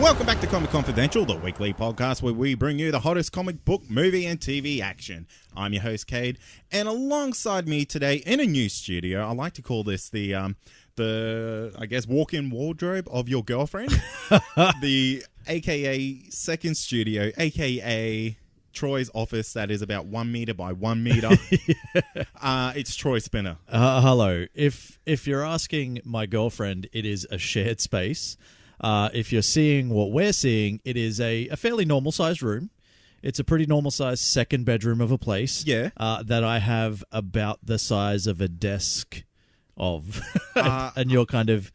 Welcome back to Comic Confidential, the weekly podcast where we bring you the hottest comic book, movie, and TV action. I'm your host, Cade, and alongside me today in a new studio, I like to call this the I guess, walk-in wardrobe of your girlfriend. The AKA second studio, AKA Troy's office that is about 1 meter by 1 meter. It's Troy Spinner. Hello. If you're asking my girlfriend, it is a shared space. If you're seeing what we're seeing, it is a fairly normal-sized room. It's a pretty normal-sized second bedroom of a place. Yeah. That I have about the size of a desk of. And you're kind of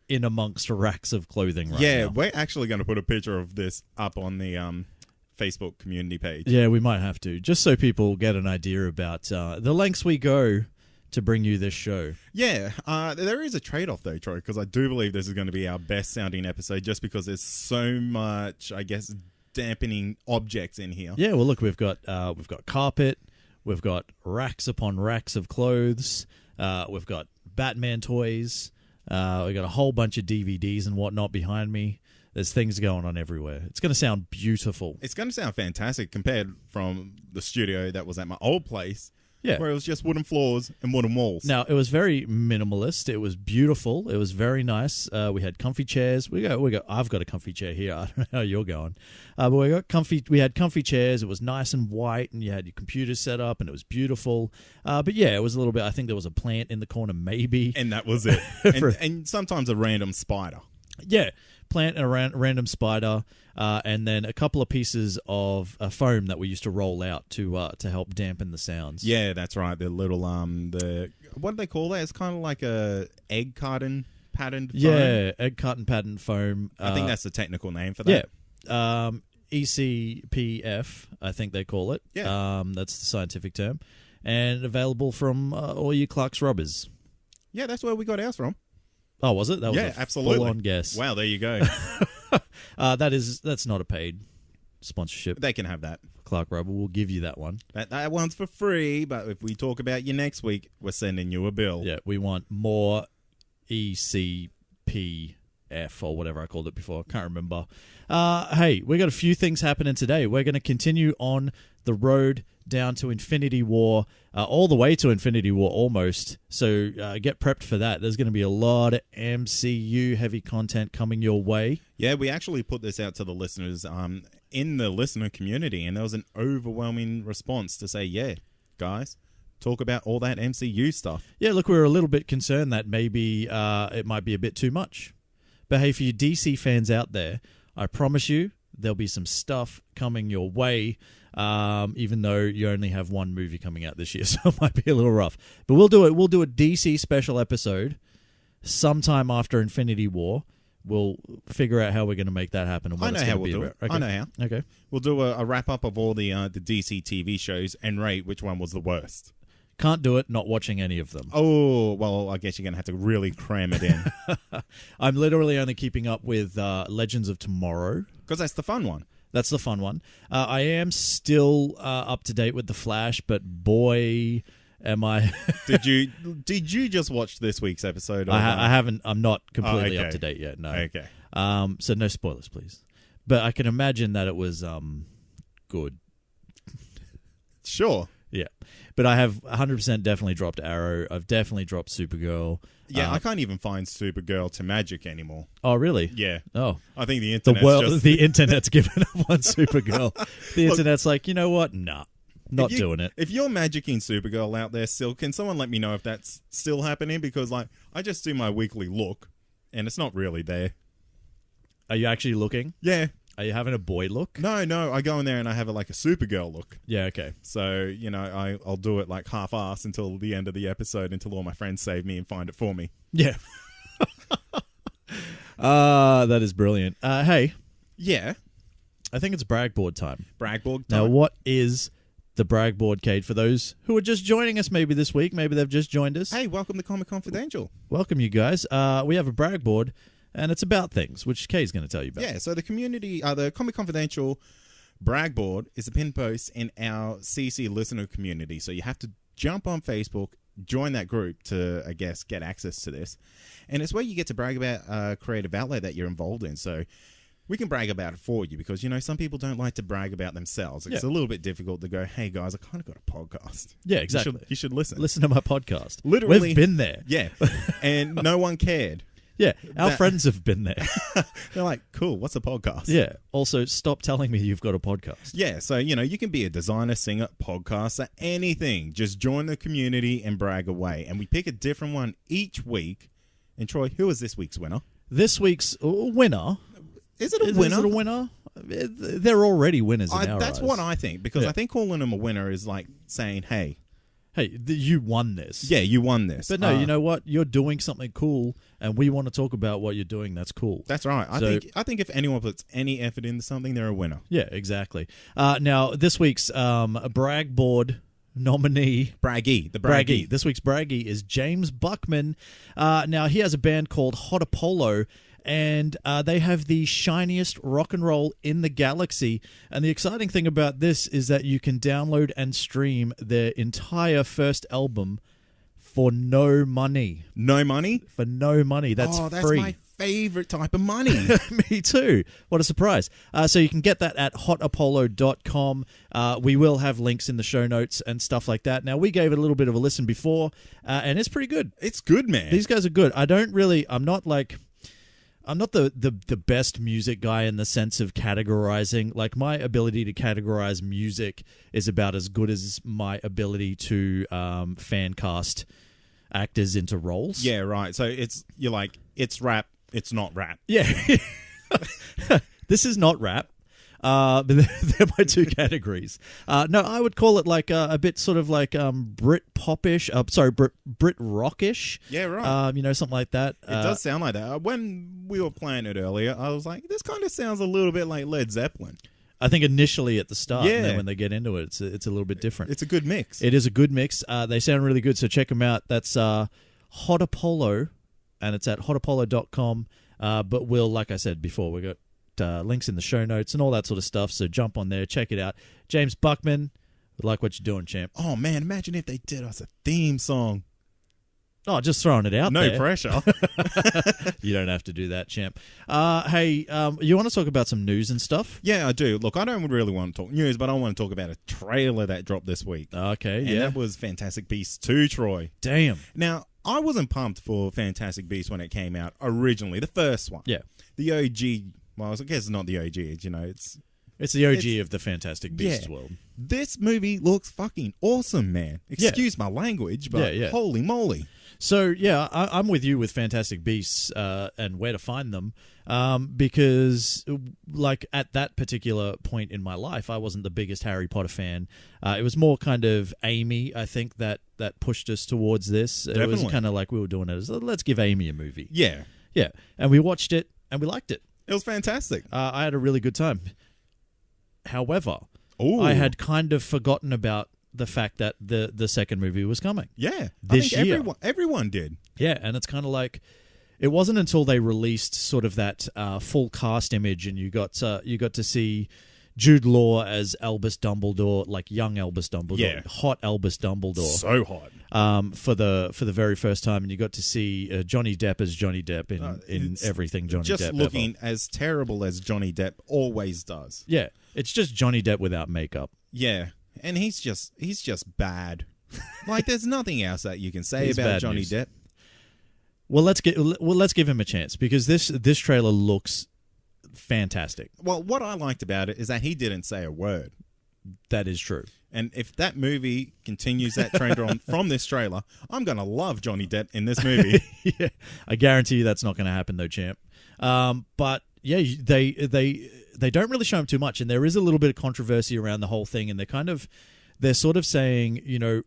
in amongst racks of clothing right now. Yeah, we're actually going to put a picture of this up on the Facebook community page. Yeah, we might have to, just so people get an idea about the lengths we go to bring you this show. Yeah, there is a trade-off though, Troy, because I do believe this is going to be our best sounding episode just because there's so much, I guess, dampening objects in here. Yeah, well, look, we've got carpet, we've got racks upon racks of clothes, we've got Batman toys, we've got a whole bunch of DVDs and whatnot behind me. There's things going on everywhere. It's going to sound beautiful. It's going to sound fantastic compared from the studio that was at my old place. Yeah. Where it was just wooden floors and wooden walls. Now, it was very minimalist. It was beautiful. It was very nice. We had comfy chairs. I've got a comfy chair here. I don't know how you're going. But we had comfy chairs. It was nice and white, and you had your computer set up, and it was beautiful. But yeah, it was a little bit, I think there was a plant in the corner, maybe. And that was it. and sometimes a random spider. Yeah. Plant and a random spider, and then a couple of pieces of foam that we used to roll out to help dampen the sounds. Yeah, that's right. The little what do they call that? It's kind of like a egg carton patterned foam. Yeah, egg carton patterned foam. I think that's the technical name for that. Yeah, ECPF, I think they call it. Yeah, that's the scientific term, and available from all your Clark's rubbers. Yeah, that's where we got ours from. Oh, was it? That was absolutely. Full-on guess. Wow, there you go. That's not a paid sponsorship. They can have that. Clark Rubber will give you that one. That one's for free, but if we talk about you next week, we're sending you a bill. Yeah, we want more ECPF or whatever I called it before. Can't remember. Hey, we got a few things happening today. We're going to continue on the road down to Infinity War, all the way to Infinity War almost. So get prepped for that. There's going to be a lot of MCU heavy content coming your way. Yeah, we actually put this out to the listeners in the listener community, and there was an overwhelming response to say, yeah, guys, talk about all that MCU stuff. Yeah, look, we were a little bit concerned that maybe it might be a bit too much. But hey, for you DC fans out there, I promise you there'll be some stuff coming your way, even though you only have one movie coming out this year, so it might be a little rough. But we'll do it. We'll do a DC special episode sometime after Infinity War. We'll figure out how we're going to make that happen. And what I know how we'll do it. Okay. I know how. Okay. We'll do a wrap-up of all the DC TV shows and rate which one was the worst. Can't do it not watching any of them. Oh, well, I guess you're going to have to really cram it in. I'm literally only keeping up with Legends of Tomorrow. Because that's the fun one. That's the fun one. I am still up to date with The Flash, but boy, am I... Did you just watch this week's episode? I haven't. I'm not completely up to date yet, no. Okay. So no spoilers, please. But I can imagine that it was good. Sure. Yeah. But I have 100% definitely dropped Arrow. I've definitely dropped Supergirl. Yeah, I can't even find Supergirl to Magic anymore. Oh, really? Yeah. Oh. I think the internet's the internet's given up on Supergirl. The internet's like, you know what? Nah, not doing it. If you're magicking Supergirl out there still, can someone let me know if that's still happening? Because, like, I just do my weekly look, and it's not really there. Are you actually looking? Yeah. Are you having a boy look? No. I go in there and I have a Supergirl look. Yeah, okay. So, you know, I'll do it like half-ass until the end of the episode until all my friends save me and find it for me. Yeah. That is brilliant. Hey. Yeah. I think it's brag board time. Brag board time. Now, what what is the brag board, Kate, for those who are just joining us maybe this week? Maybe they've just joined us. Hey, welcome to Comic Confidential. Welcome, you guys. We have a brag board. And it's about things, which Kay's going to tell you about. Yeah, so the community, the Comic Confidential brag board is a pin post in our CC listener community. So you have to jump on Facebook, join that group to, I guess, get access to this. And it's where you get to brag about a creative outlet that you're involved in. So We can brag about it for you because, some people don't like to brag about themselves. It's a little bit difficult to go, hey, guys, I kind of got a podcast. Yeah, exactly. You should listen. Listen to my podcast. Literally. We've been there. Yeah. And no one cared. Yeah, our friends have been there. They're like, cool, what's a podcast? Yeah. Also, stop telling me you've got a podcast. Yeah, so, you can be a designer, singer, podcaster, anything. Just join the community and brag away. And we pick a different one each week. And Troy, who is this week's winner? This week's winner... Is it a winner? Is it a winner? They're already winners in our eyes. That's what I think, because I think calling them a winner is like saying, hey, you won this. Yeah, you won this. But no, you know what? You're doing something cool, and we want to talk about what you're doing. That's cool. That's right. I think if anyone puts any effort into something, they're a winner. Yeah, exactly. Now, this week's brag board nominee... Braggy. The Braggy. This week's Braggy is James Buckman. Now, he has a band called Hot Apollo, and they have the shiniest rock and roll in the galaxy. And the exciting thing about this is that you can download and stream their entire first album for no money. No money? For no money. That's free. That's my favorite type of money. Me too. What a surprise. So you can get that at hotapollo.com. We will have links in the show notes and stuff like that. Now, we gave it a little bit of a listen before, and it's pretty good. It's good, man. These guys are good. I'm not the best music guy in the sense of categorizing. Like, my ability to categorize music is about as good as my ability to fan cast actors into roles. Yeah, right. So you're like, it's rap, it's not rap. Yeah. This is not rap. But they're my two categories. No, I would call it like a bit sort of like Brit popish. Brit rockish. Yeah, right. Something like that. It does sound like that. When we were playing it earlier, I was like, this kind of sounds a little bit like Led Zeppelin. I think initially at the start, and then when they get into it, it's a little bit different. It's a good mix. It is a good mix. They sound really good, so check them out. That's Hot Apollo, and it's at hotapollo.com. But we'll, like I said before, we got links in the show notes and all that sort of stuff, so jump on there, check it out. James Buckman, we like what you're doing, champ. Oh man, imagine if they did us a theme song. Oh, just throwing it out there. No pressure. You don't have to do that, champ. Hey, you want to talk about some news and stuff? Yeah, I do. Look, I don't really want to talk news, but I want to talk about a trailer that dropped this week. Okay, and that was Fantastic Beasts 2, Troy. Damn. Now, I wasn't pumped for Fantastic Beasts when it came out originally, the first one. Yeah. The OG... Well, I guess it's not the OG. It's the OG of the Fantastic Beasts world. This movie looks fucking awesome, man. Excuse my language, but holy moly. So, yeah, I'm with you with Fantastic Beasts and where to find them because, like, at that particular point in my life, I wasn't the biggest Harry Potter fan. It was more kind of Amy, I think, that pushed us towards this. Definitely. It was kind of like we were doing it as, let's give Amy a movie. Yeah. Yeah, and we watched it, and we liked it. It was fantastic. I had a really good time. However, I had kind of forgotten about the fact that the second movie was coming. Yeah. This year. Everyone did. Yeah, and it's kind of like, it wasn't until they released sort of that full cast image and you got to see Jude Law as Albus Dumbledore, like young Albus Dumbledore, hot Albus Dumbledore, so hot. For the very first time, and you got to see Johnny Depp as Johnny Depp in everything Johnny Depp. Just looking as terrible as Johnny Depp always does. Yeah, it's just Johnny Depp without makeup. Yeah, and he's just bad. Like, there's nothing else that you can say about Johnny Depp. Well, let's give him a chance because this trailer looks fantastic. Well, what I liked about it is that he didn't say a word. That is true. And if that movie continues that trend on from this trailer, I'm going to love Johnny Depp in this movie. Yeah, I guarantee you that's not going to happen though, champ. But yeah, they don't really show him too much, and there is a little bit of controversy around the whole thing, and they're sort of saying,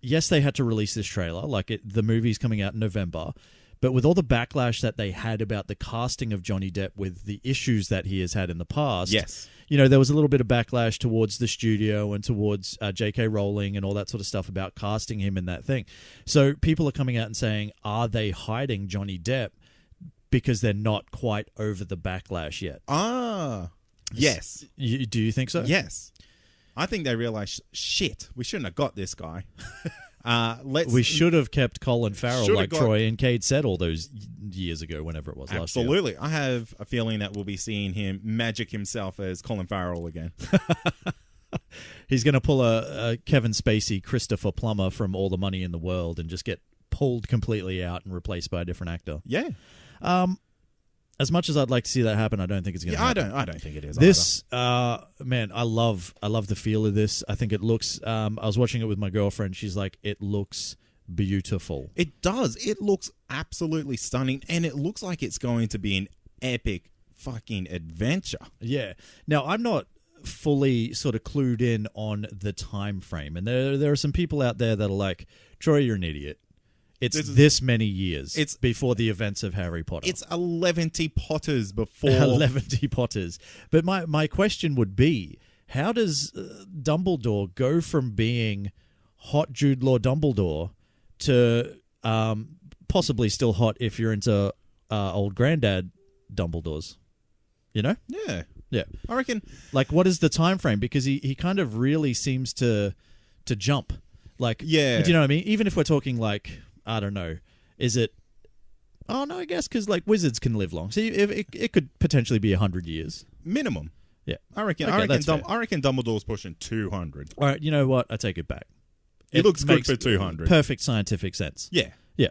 yes, they had to release this trailer, the movie's coming out in November. But with all the backlash that they had about the casting of Johnny Depp with the issues that he has had in the past, yes, there was a little bit of backlash towards the studio and towards J.K. Rowling and all that sort of stuff about casting him in that thing. So people are coming out and saying, are they hiding Johnny Depp because they're not quite over the backlash yet? Yes. Do you think so? Yes. I think they realized, shit, we shouldn't have got this guy. We should have kept Colin Farrell like got- Troy and Cade said all those years ago, whenever it was last year. Absolutely. I have a feeling that we'll be seeing him magic himself as Colin Farrell again. He's going to pull a Kevin Spacey, Christopher Plummer from All the Money in the World and just get pulled completely out and replaced by a different actor. Yeah. As much as I'd like to see that happen, I don't think it's going to happen. I don't think it is This, man, I love the feel of this. I think it looks, I was watching it with my girlfriend. She's like, it looks beautiful. It does. It looks absolutely stunning, and it looks like it's going to be an epic fucking adventure. Yeah. Now, I'm not fully sort of clued in on the time frame, and there are some people out there that are like, Troy, you're an idiot. It's this many years before the events of Harry Potter. It's 11 Potters before. 11 Potters. But my question would be, how does Dumbledore go from being hot Jude Law Dumbledore to possibly still hot if you're into old granddad Dumbledores? You know? Yeah. Yeah. I reckon. Like, what is the time frame? Because he kind of really seems to jump. Like, yeah. Do you know what I mean? Even if we're talking like, I don't know, is it... Oh, no, I guess because like wizards can live long. So it could potentially be 100 years. Minimum. Yeah. I reckon Dumbledore's pushing 200. All right, you know what? I take it back. It looks good for 200. Perfect scientific sense. Yeah. Yeah.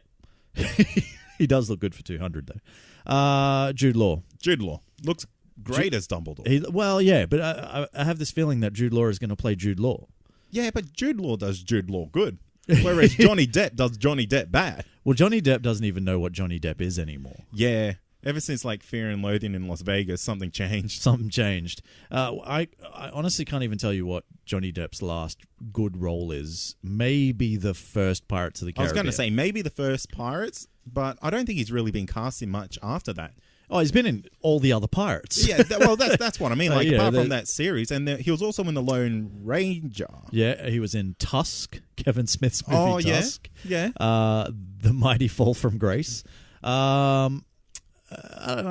He does look good for 200, though. Jude Law. Jude Law. Looks great as Dumbledore. Well, yeah, but I have this feeling that Jude Law is going to play Jude Law. Yeah, but Jude Law does Jude Law good. Whereas Johnny Depp does Johnny Depp bad. Well, Johnny Depp doesn't even know what Johnny Depp is anymore. Yeah. Ever since like Fear and Loathing in Las Vegas, something changed. Something changed. I honestly can't even tell you what Johnny Depp's last good role is. Maybe the first Pirates of the Caribbean. I was going to say maybe the first Pirates, but I don't think he's really been casting much after that. Oh, he's been in all the other Pirates. Yeah, that's what I mean. Like, apart from that series, and he was also in The Lone Ranger. Yeah, he was in Tusk, Kevin Smith's movie Tusk. Yeah. The Mighty Fall from Grace. I'm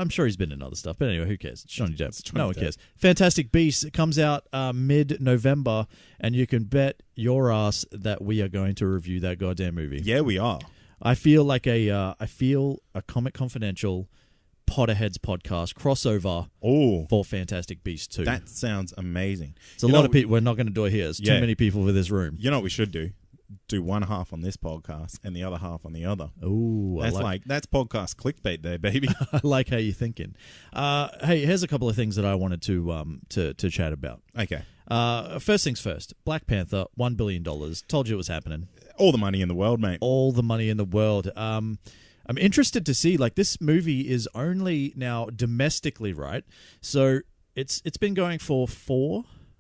sure he's been in other stuff, but anyway, who cares? It's Johnny Depp. No one cares. Fantastic Beasts. It comes out mid-November, and you can bet your ass that we are going to review that goddamn movie. Yeah, we are. I feel like a Comic Confidential Potterheads podcast crossover for Fantastic Beasts 2. That sounds amazing. It's a lot of people. We're not going to do it here. There's too many people for this room. You know what we should do? Do one half on this podcast and the other half on the other. Ooh, that's podcast clickbait there, baby. I like how you're thinking. Hey, here's a couple of things that I wanted to chat about. Okay. First things first. Black Panther, $1 billion. Told you it was happening. All the money in the world, mate. All the money in the world. I'm interested to see, like, this movie is only now domestically, right? So it's been going for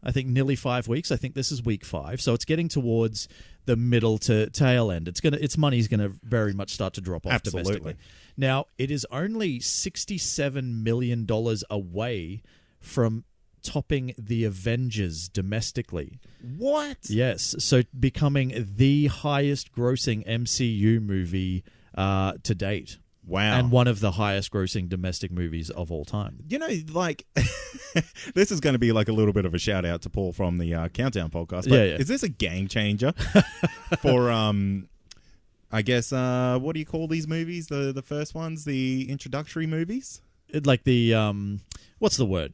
nearly 5 weeks. I think this is week 5. So it's getting towards the middle to tail end. Its money's gonna very much start to drop off domestically. Now, it is only $67 million away from topping the Avengers domestically. What? Yes. So becoming the highest grossing MCU movie to date. Wow. And one of the highest grossing domestic movies of all time. You know, like, this is going to be like a little bit of a shout out to Paul from the Countdown podcast. But is this a game changer for, I guess, what do you call these movies? The first ones, the introductory movies? Like the, what's the word?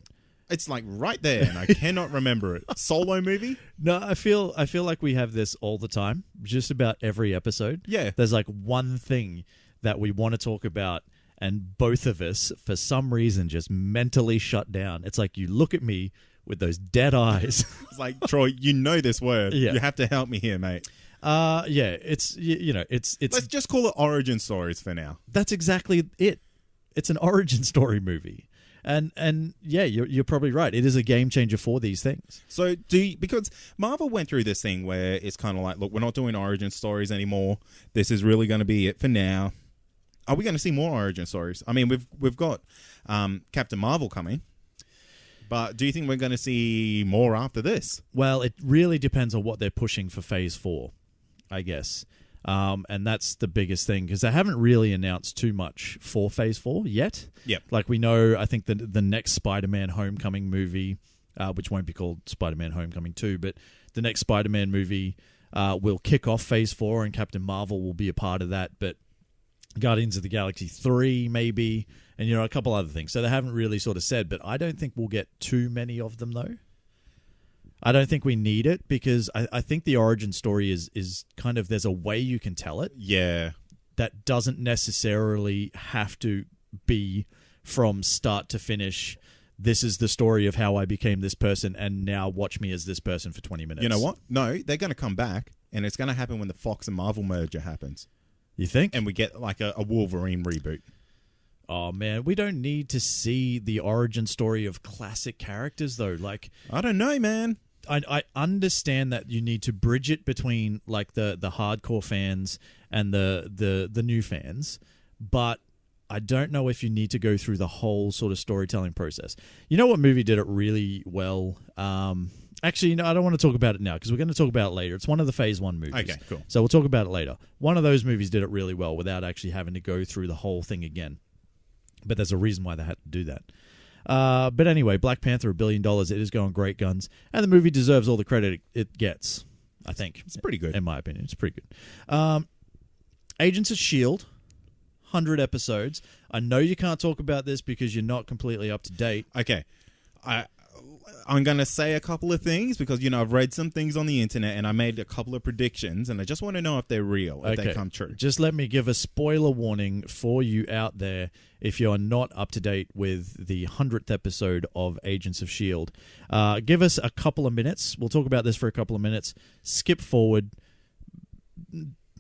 It's like right there, and I cannot remember it. Solo movie? No, I feel like we have this all the time, just about every episode. Yeah. There's like one thing that we want to talk about, and both of us, for some reason, just mentally shut down. It's like you look at me with those dead eyes. It's like, Troy, you know this word. Yeah. You have to help me here, mate. It's Let's just call it origin stories for now. That's exactly it. It's an origin story movie. And yeah, you're probably right. It is a game changer for these things. So because Marvel went through this thing where it's kind of like, look, we're not doing origin stories anymore. This is really going to be it for now. Are we going to see more origin stories? I mean, we've got Captain Marvel coming, but do you think we're going to see more after this? Well, it really depends on what they're pushing for Phase 4, I guess. And that's the biggest thing, because they haven't really announced too much for Phase 4 yet. Yep. Like, we know, I think the next Spider-Man Homecoming movie, which won't be called Spider-Man Homecoming 2, but the next Spider-Man movie will kick off Phase 4, and Captain Marvel will be a part of that. But Guardians of the Galaxy 3, maybe, and, a couple other things. So they haven't really sort of said, but I don't think we'll get too many of them, though. I don't think we need it, because I think the origin story is kind of, there's a way you can tell it. Yeah. That doesn't necessarily have to be from start to finish. This is the story of how I became this person, and now watch me as this person for 20 minutes. You know what? No, they're going to come back, and it's going to happen when the Fox and Marvel merger happens. You think? And we get like a Wolverine reboot. Oh, man, we don't need to see the origin story of classic characters, though. Like, I don't know, man. I understand that you need to bridge it between like the hardcore fans and the new fans, but I don't know if you need to go through the whole sort of storytelling process. You know what movie did it really well? Actually, I don't want to talk about it now, because we're going to talk about it later. It's one of the Phase 1 movies. Okay, cool. So we'll talk about it later. One of those movies did it really well without actually having to go through the whole thing again. But there's a reason why they had to do that. But anyway, Black Panther, $1 billion. It is going great guns. And the movie deserves all the credit it gets, I think. It's pretty good. In my opinion, it's pretty good. Agents of S.H.I.E.L.D., 100 episodes. I know you can't talk about this because you're not completely up to date. Okay. I'm going to say a couple of things because, I've read some things on the internet and I made a couple of predictions, and I just want to know if they're real, if they come true. Just let me give a spoiler warning for you out there if you're not up to date with the 100th episode of Agents of S.H.I.E.L.D. Give us a couple of minutes. We'll talk about this for a couple of minutes. Skip forward.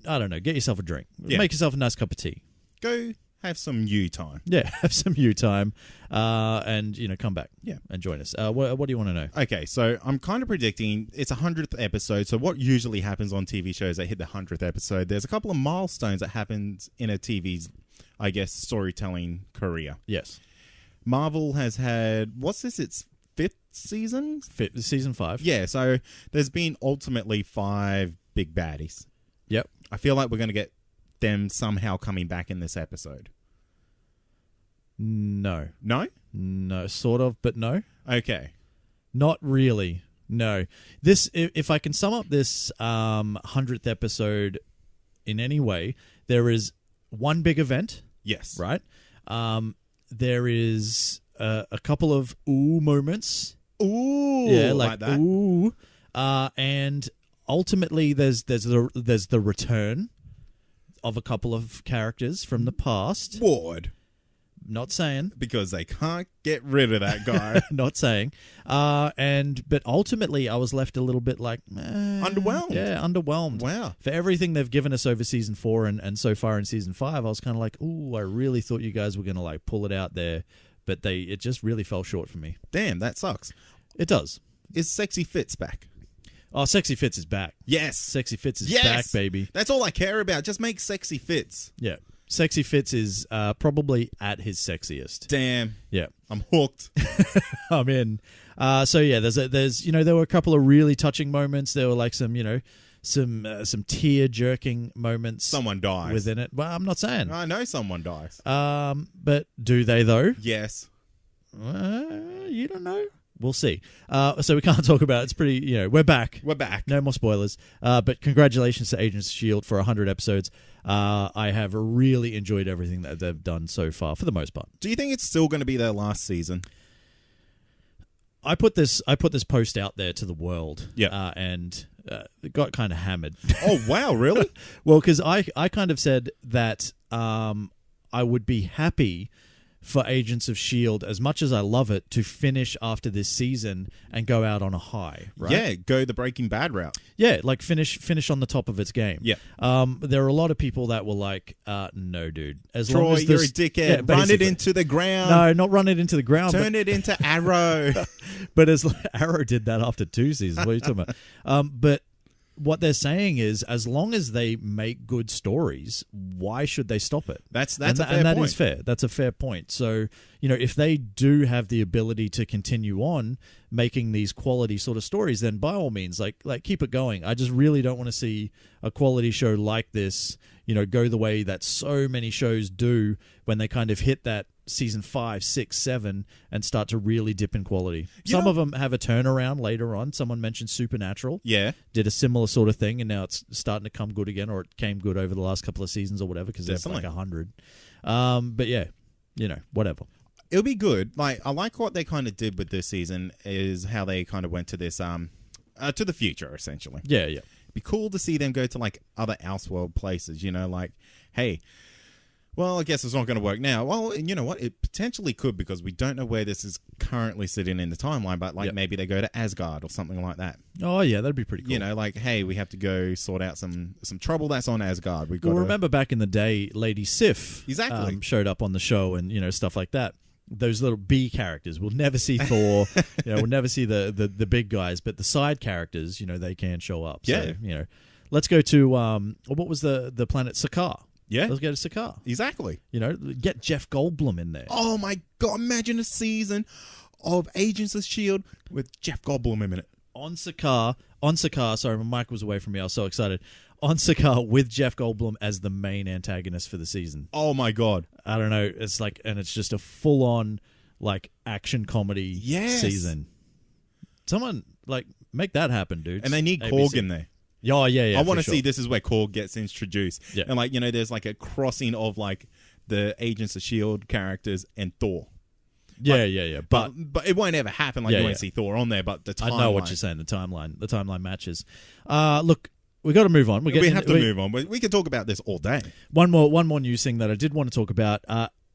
I don't know. Get yourself a drink. Yeah. Make yourself a nice cup of tea. Go have some you time. Yeah, have some you time, and come back. Yeah, and join us. What do you want to know? Okay, so I'm kind of predicting it's 100th episode. So what usually happens on TV shows that hit the 100th episode? There's a couple of milestones that happens in a TV's, I guess, storytelling career. Yes, Marvel has had its 5th season. Season 5. Yeah, so there's been ultimately 5 big baddies. Yep, I feel like we're going to get them somehow coming back in this episode. No, sort of, but no. Okay, not really. No, this if I can sum up this 100th episode in any way, there is one big event. Yes, right. There is a couple of ooh moments. Ooh, yeah, like that. Ooh, and ultimately there's the return of a couple of characters from the past. Bored. Not saying. Because they can't get rid of that guy. Not saying. But ultimately I was left a little bit like... underwhelmed. Yeah, underwhelmed. Wow. For everything they've given us over Season 4 and so far in Season 5, I was kind of like, ooh, I really thought you guys were going to like pull it out there. But it just really fell short for me. Damn, that sucks. It does. Is Sexy Fitz back? Oh, Sexy Fitz is back. Yes. Sexy Fitz is back, baby. That's all I care about. Just make Sexy Fitz. Yeah. Sexy Fitz is probably at his sexiest. Damn. Yeah. I'm hooked. I'm in. So yeah, there's there were a couple of really touching moments. There were like some tear jerking moments. Someone dies within it. Well, I'm not saying. I know someone dies. But do they though? Yes. You don't know. We'll see. So we can't talk about it. It's pretty, we're back. We're back. No more spoilers. But congratulations to Agents of S.H.I.E.L.D. for 100 episodes. I have really enjoyed everything that they've done so far, for the most part. Do you think it's still going to be their last season? I put this post out there to the world. Yeah. And it got kind of hammered. Oh, wow. Really? Well, because I kind of said that I would be happy for Agents of S.H.I.E.L.D., as much as I love it, to finish after this season and go out on a high, right? Yeah, go the Breaking Bad route. Yeah, like finish on the top of its game. Yeah. There are a lot of people that were like, no, dude. As Troy, long as you're a dickhead. Yeah, run it into the ground. No, not run it into the ground. Turn it into Arrow. But Arrow did that after 2 seasons. What are you talking about? But what they're saying is, as long as they make good stories, why should they stop it? That's a fair point. And that is fair. That's a fair point. So, if they do have the ability to continue on making these quality sort of stories, then by all means, like keep it going. I just really don't want to see a quality show like this, go the way that so many shows do when they kind of hit that season 5, 6, 7 and start to really dip in quality. You Some know- of them have a turnaround later on. Someone mentioned Supernatural. Yeah. Did a similar sort of thing, and now it's starting to come good again, or it came good over the last couple of seasons or whatever, because there's like Definitely. 100. But yeah, whatever. It'll be good. Like, I like what they kind of did with this season is how they kind of went to this, to the future, essentially. Yeah. It'd be cool to see them go to, like, other Elseworld places, like, hey, well, I guess it's not going to work now. Well, you know what? It potentially could, because we don't know where this is currently sitting in the timeline, but, like, maybe they go to Asgard or something like that. Oh, yeah, that'd be pretty cool. Like, hey, we have to go sort out some trouble that's on Asgard. We've got Well, remember back in the day, Lady Sif Exactly. showed up on the show and, stuff like that. Those little B characters. We'll never see Thor. We'll never see the big guys, but the side characters, they can show up. Yeah. So, let's go to, what was the planet? Sakaar. Yeah. Let's go to Sakaar. Exactly. Get Jeff Goldblum in there. Oh, my God. Imagine a season of Agents of S.H.I.E.L.D. with Jeff Goldblum in it. On Sakaar, sorry, my mic was away from me. I was so excited. On Sakaar with Jeff Goldblum as the main antagonist for the season. Oh, my God. I don't know. It's like, and it's just a full-on, like, action comedy season. Someone, like, make that happen, dude. And they need Korg in there. Oh, yeah. I want to for see sure. this is where Korg gets introduced. Yeah. And, like, there's, like, a crossing of, like, the Agents of S.H.I.E.L.D. characters and Thor. Yeah. But it won't ever happen. Like, Yeah, you won't yeah. see Thor on there, but the timeline. I know what you're saying. The timeline matches. Look, we got to move on. We have to move on. We could talk about this all day. One more news thing that I did want to talk about.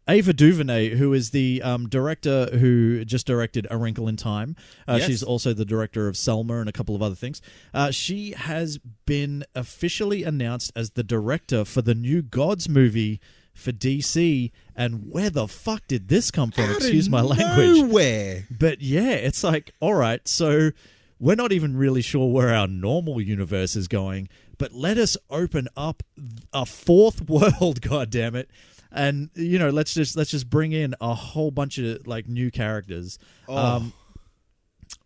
Ava DuVernay, who is the director who just directed A Wrinkle in Time. Yes. She's also the director of Selma and a couple of other things. She has been officially announced as the director for the new Gods movie for DC. And where the fuck did this come from? Excuse my language. Nowhere. But yeah, it's like, all right, so we're not even really sure where our normal universe is going, but let us open up a fourth world, goddammit. And let's just bring in a whole bunch of like new characters. Oh.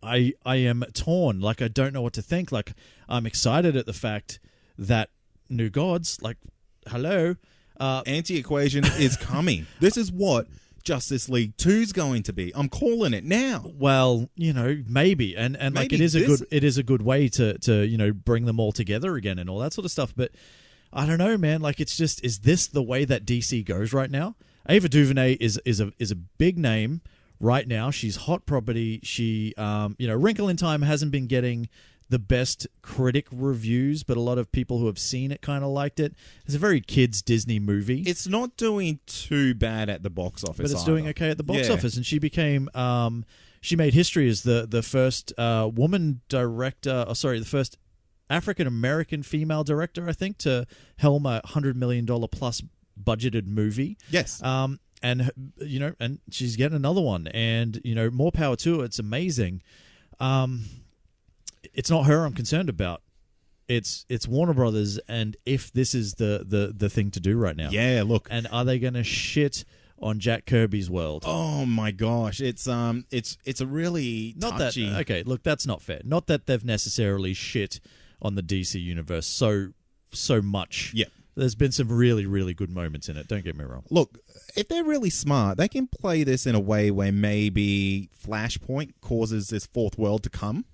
I am torn. Like, I don't know what to think. Like, I'm excited at the fact that new gods, like, hello, Anti-Equation is coming. This is what Justice League 2 is going to be. I'm calling it now. well, maybe, and like Maybe it is a good way to bring them all together again and all that sort of stuff. But I don't know, man. Like, it's just, is this the way that DC goes right now? Ava DuVernay is a big name right now. She's hot property. She, Wrinkle in Time hasn't been getting the best critic reviews, but a lot of people who have seen it kind of liked it. It's a very kids Disney movie. It's not doing too bad at the box office, but it's either. doing okay at the box Yeah. office, and she became she made history as the first woman director. Oh, sorry, the first African American female director, I think, to helm a $100 million plus budgeted movie. Yes. And and she's getting another one, and more power to her. It's amazing. It's not her I'm concerned about. It's Warner Brothers, and if this is the thing to do right now. Yeah, look. And are they going to shit on Jack Kirby's world? Oh my gosh, it's a really Not touchy. that okay. Look, that's not fair. Not that they've necessarily shit on the DC universe so much. Yeah. There's been some really, really good moments in it. Don't get me wrong. Look, if they're really smart, they can play this in a way where maybe Flashpoint causes this fourth world to come.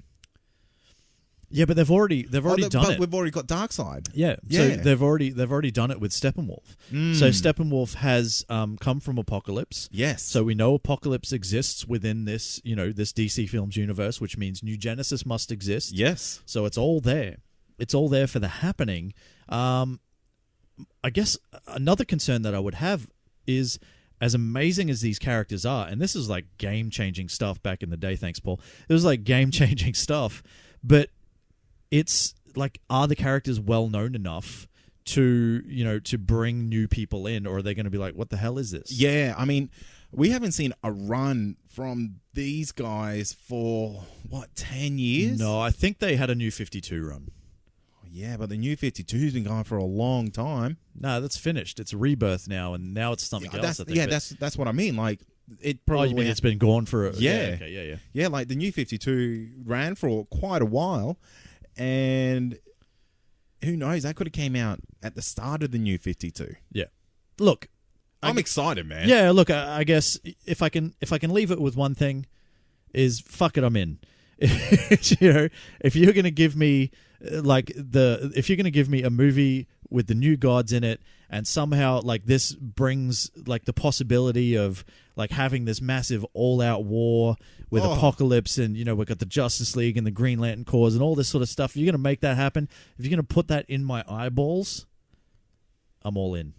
Yeah, but they've already done it. We've already got Darkseid. Yeah, so Yeah. they've already done it with Steppenwolf. So Steppenwolf has come from Apocalypse. Yes. So we know Apocalypse exists within this this DC Films universe, which means New Genesis must exist. Yes. So it's all there. It's all there for the happening. I guess another concern that I would have is, as amazing as these characters are, and this is like game-changing stuff back in the day, thanks, Paul. It was like game-changing stuff, but it's like, are the characters well-known enough to bring new people in, or are they going to be like, what the hell is this? Yeah, I mean, we haven't seen a run from these guys for, 10 years? No, I think they had a New 52 run. Yeah, but the New 52's been going for a long time. No, that's finished. It's Rebirth now, and now it's something else. I think. That's what I mean. Like, it probably... you mean it's been gone for a... Yeah. Okay, yeah. Yeah, like the New 52 ran for quite a while, and who knows, that could have came out at the start of the New 52. Yeah. Look, I'm excited, man. Yeah, look, I guess if I can leave it with one thing, is fuck it, I'm in. If you're gonna give me if you're gonna give me a movie with the new gods in it, and somehow like this brings like the possibility of like having this massive all-out war with Apocalypse, and we've got the Justice League and the Green Lantern Corps and all this sort of stuff. If you're gonna make that happen, if you're gonna put that in my eyeballs, I'm all in.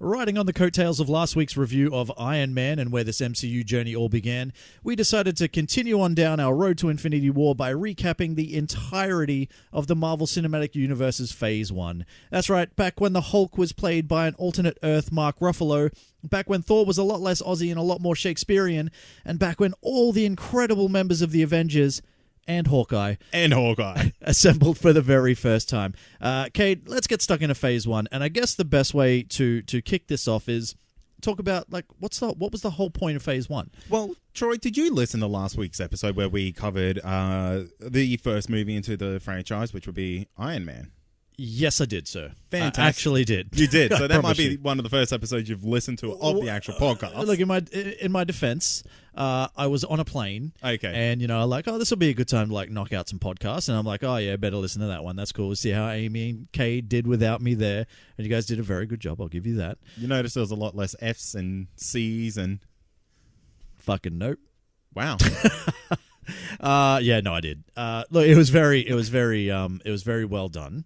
Riding on the coattails of last week's review of Iron Man and where this MCU journey all began, we decided to continue on down our road to Infinity War by recapping the entirety of the Marvel Cinematic Universe's Phase 1. That's right, back when the Hulk was played by an alternate Earth Mark Ruffalo, back when Thor was a lot less Aussie and a lot more Shakespearean, and back when all the incredible members of the Avengers and Hawkeye assembled for the very first time. Cade, let's get stuck into Phase 1, and I guess the best way to kick this off is talk about like what was the whole point of Phase 1? Well, Troy, did you listen to last week's episode where we covered the first movie into the franchise, which would be Iron Man? Yes, I did, sir. Fantastic. I actually did. You did. So that might be one of the first episodes you've listened to of the actual podcast. Look, in my defense, I was on a plane. Okay. And, this will be a good time to, like, knock out some podcasts. And I'm like, oh, yeah, better listen to that one. That's cool. We'll see how Amy and Cade did without me there. And you guys did a very good job. I'll give you that. You notice there was a lot less F's and C's and... Fucking nope. Wow. Yeah, no, I did. Look, it was very well done.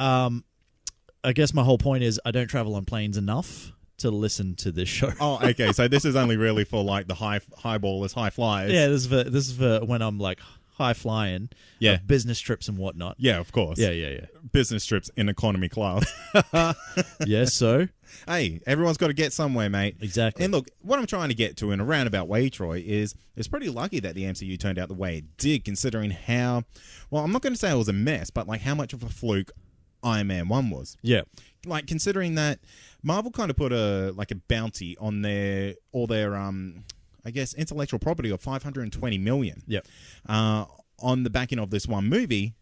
I guess my whole point is I don't travel on planes enough to listen to this show. Oh, okay. So this is only really for like the highballers, high flyers. Yeah, this is for when I'm like high flying, business trips and whatnot. Yeah, of course. Yeah. Business trips in economy class. Yes, so hey, everyone's got to get somewhere, mate. Exactly. And look, what I'm trying to get to in a roundabout way, Troy, is it's pretty lucky that the MCU turned out the way it did, considering how, well, I'm not going to say it was a mess, but like how much of a fluke Iron Man 1 was. Yeah. Like considering that Marvel kind of put a bounty on all their I guess intellectual property of $520 million. Yep. On the backing of this one movie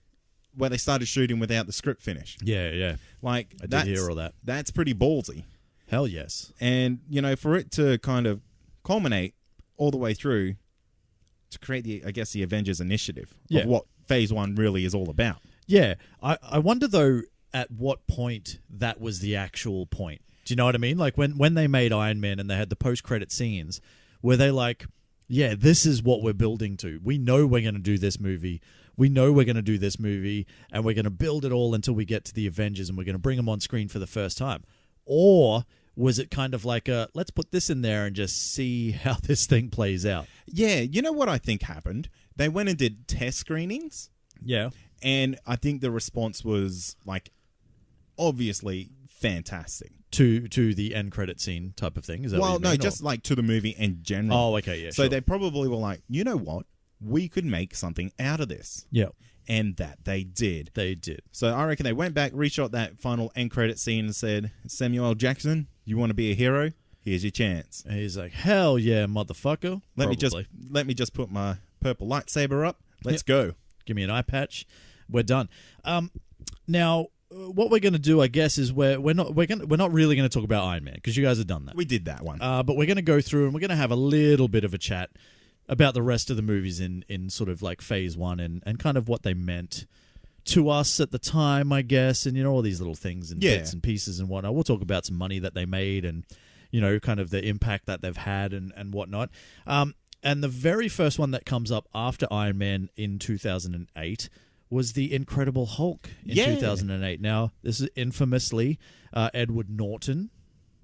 where they started shooting without the script finished. Yeah. Like I did hear all that. That's pretty ballsy. Hell yes. And for it to kind of culminate all the way through to create the Avengers initiative of what Phase 1 really is all about. Yeah. I wonder though at what point that was the actual point. Do you know what I mean? Like when they made Iron Man and they had the post-credit scenes, were they like, yeah, this is what we're building to. We know we're going to do this movie. We know we're going to do this movie, and we're going to build it all until we get to the Avengers, and we're going to bring them on screen for the first time. Or was it kind of like let's put this in there and just see how this thing plays out? Yeah, you know what I think happened? They went and did test screenings. Yeah. And I think the response was, like, obviously fantastic. To the end credit scene type of thing? Is that what you mean, just like to the movie in general. Oh, okay, yeah. So sure. they probably were like, you know what? We could make something out of this. Yeah. And that they did. They did. So I reckon they went back, reshot that final end credit scene and said, Samuel L. Jackson, you want to be a hero? Here's your chance. And he's like, hell yeah, motherfucker. Let me just put my purple lightsaber up. Let's go. Give me an eye patch. We're done. Now, what we're going to do, I guess, is we're not really going to talk about Iron Man because you guys have done that. We did that one. But we're going to go through and we're going to have a little bit of a chat about the rest of the movies in sort of like Phase 1 and kind of what they meant to us at the time, I guess, and all these little things and bits and pieces and whatnot. We'll talk about some money that they made and kind of the impact that they've had and whatnot. And the very first one that comes up after Iron Man in 2008 was the Incredible Hulk in 2008. Now, this is infamously Edward Norton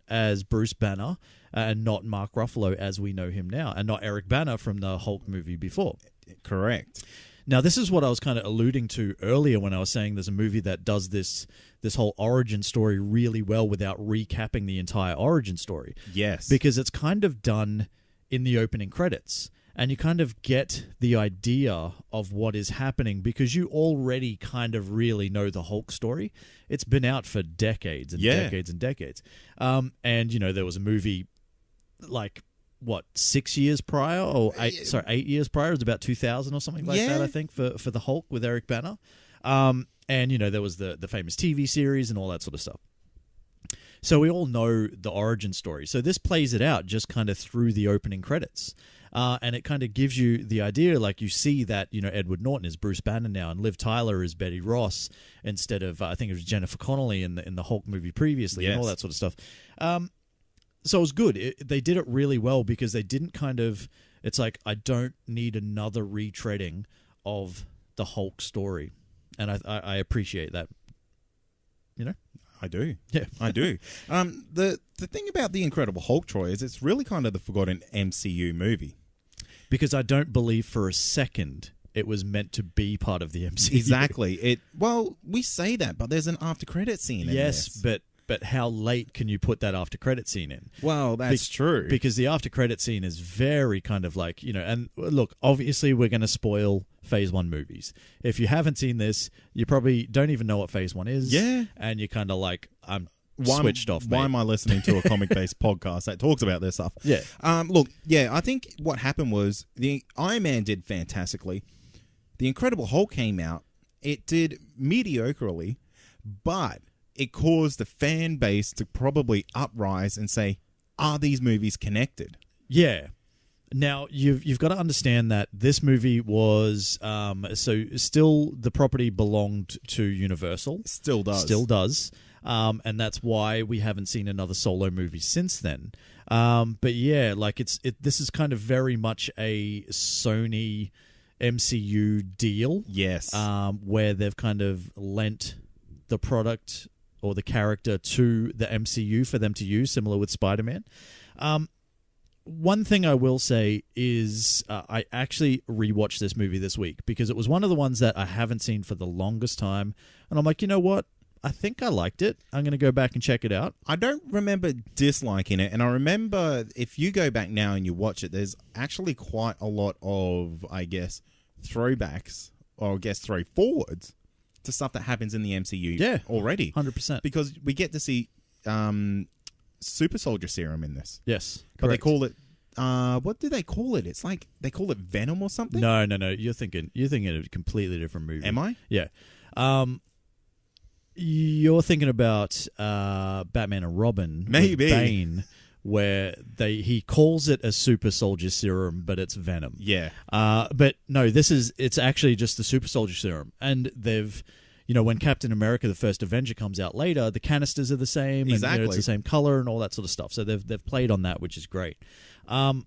as Bruce Banner and not Mark Ruffalo as we know him now, and not Eric Bana from the Hulk movie before. Correct. Now, this is what I was kind of alluding to earlier when I was saying there's a movie that does this whole origin story really well without recapping the entire origin story. Yes. Because it's kind of done in the opening credits. And you kind of get the idea of what is happening because you already kind of really know the Hulk story. It's been out for decades and decades and decades. And, there was a movie like, 6 years prior or 8 years prior. It was about 2000 or something like that, I think, for the Hulk with Eric Bana. And, there was the famous TV series and all that sort of stuff. So we all know the origin story. So this plays it out just kind of through the opening credits. And it kind of gives you the idea, like you see that, Edward Norton is Bruce Banner now, and Liv Tyler is Betty Ross instead of, I think it was Jennifer Connelly in the Hulk movie previously, and all that sort of stuff. So it was good. They did it really well because they didn't it's like, I don't need another retreading of the Hulk story. And I appreciate that, I do. Yeah. I do. The thing about The Incredible Hulk, Troy, is it's really kind of the forgotten MCU movie. Because I don't believe for a second it was meant to be part of the MCU. Exactly. We say that, but there's an after credit scene in yes, this. but how late can you put that after credit scene in? Well, that's true. Because the after credit scene is very kind of like, and look, obviously we're going to spoil Phase 1 movies. If you haven't seen this, you probably don't even know what Phase 1 is. Yeah. And you're kind of like, I'm switched off, mate. Why am I listening to a comic-based podcast that talks about this stuff? Yeah. I think what happened was the Iron Man did fantastically. The Incredible Hulk came out. It did mediocrely, but it caused the fan base to probably uprise and say, are these movies connected? Yeah. Now, you've got to understand that this movie was... still the property belonged to Universal. Still does. Still does. And that's why we haven't seen another solo movie since then. But yeah, like this is kind of very much a Sony MCU deal. Yes. Where they've kind of lent the product or the character to the MCU for them to use, similar with Spider-Man. One thing I will say is I actually rewatched this movie this week because it was one of the ones that I haven't seen for the longest time. And I'm like, you know what? I think I liked it. I'm going to go back and check it out. I don't remember disliking it. And I remember if you go back now and you watch it, there's actually quite a lot of, I guess, throwbacks or I guess throw forwards to stuff that happens in the MCU already. 100%. Because we get to see super soldier serum in this. Yes. But they correct. call it what do they call it? It's like they call it Venom or something? No. You're thinking of a completely different movie. Am I? Yeah. You're thinking about Batman and Robin. Maybe. With Bane, where he calls it a super soldier serum, but it's Venom. Yeah. But no, it's actually just the super soldier serum. And they've, when Captain America, the first Avenger, comes out later, the canisters are the same. Exactly. And, it's the same color and all that sort of stuff. So they've played on that, which is great. But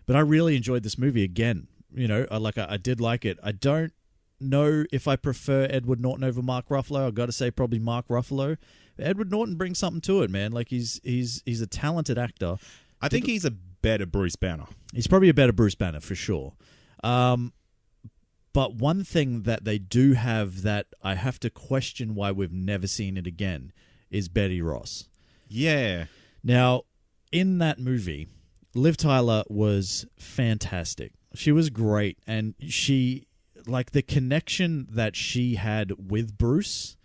I really enjoyed this movie again. I did like it. I don't know if I prefer Edward Norton over Mark Ruffalo. I've got to say probably Mark Ruffalo. Edward Norton brings something to it, man. Like he's a talented actor. I think he's a better Bruce Banner. He's probably a better Bruce Banner for sure. But one thing that they do have that I have to question why we've never seen it again is Betty Ross. Yeah. Now, in that movie, Liv Tyler was fantastic. She was great, and she, like, the connection that she had with Bruce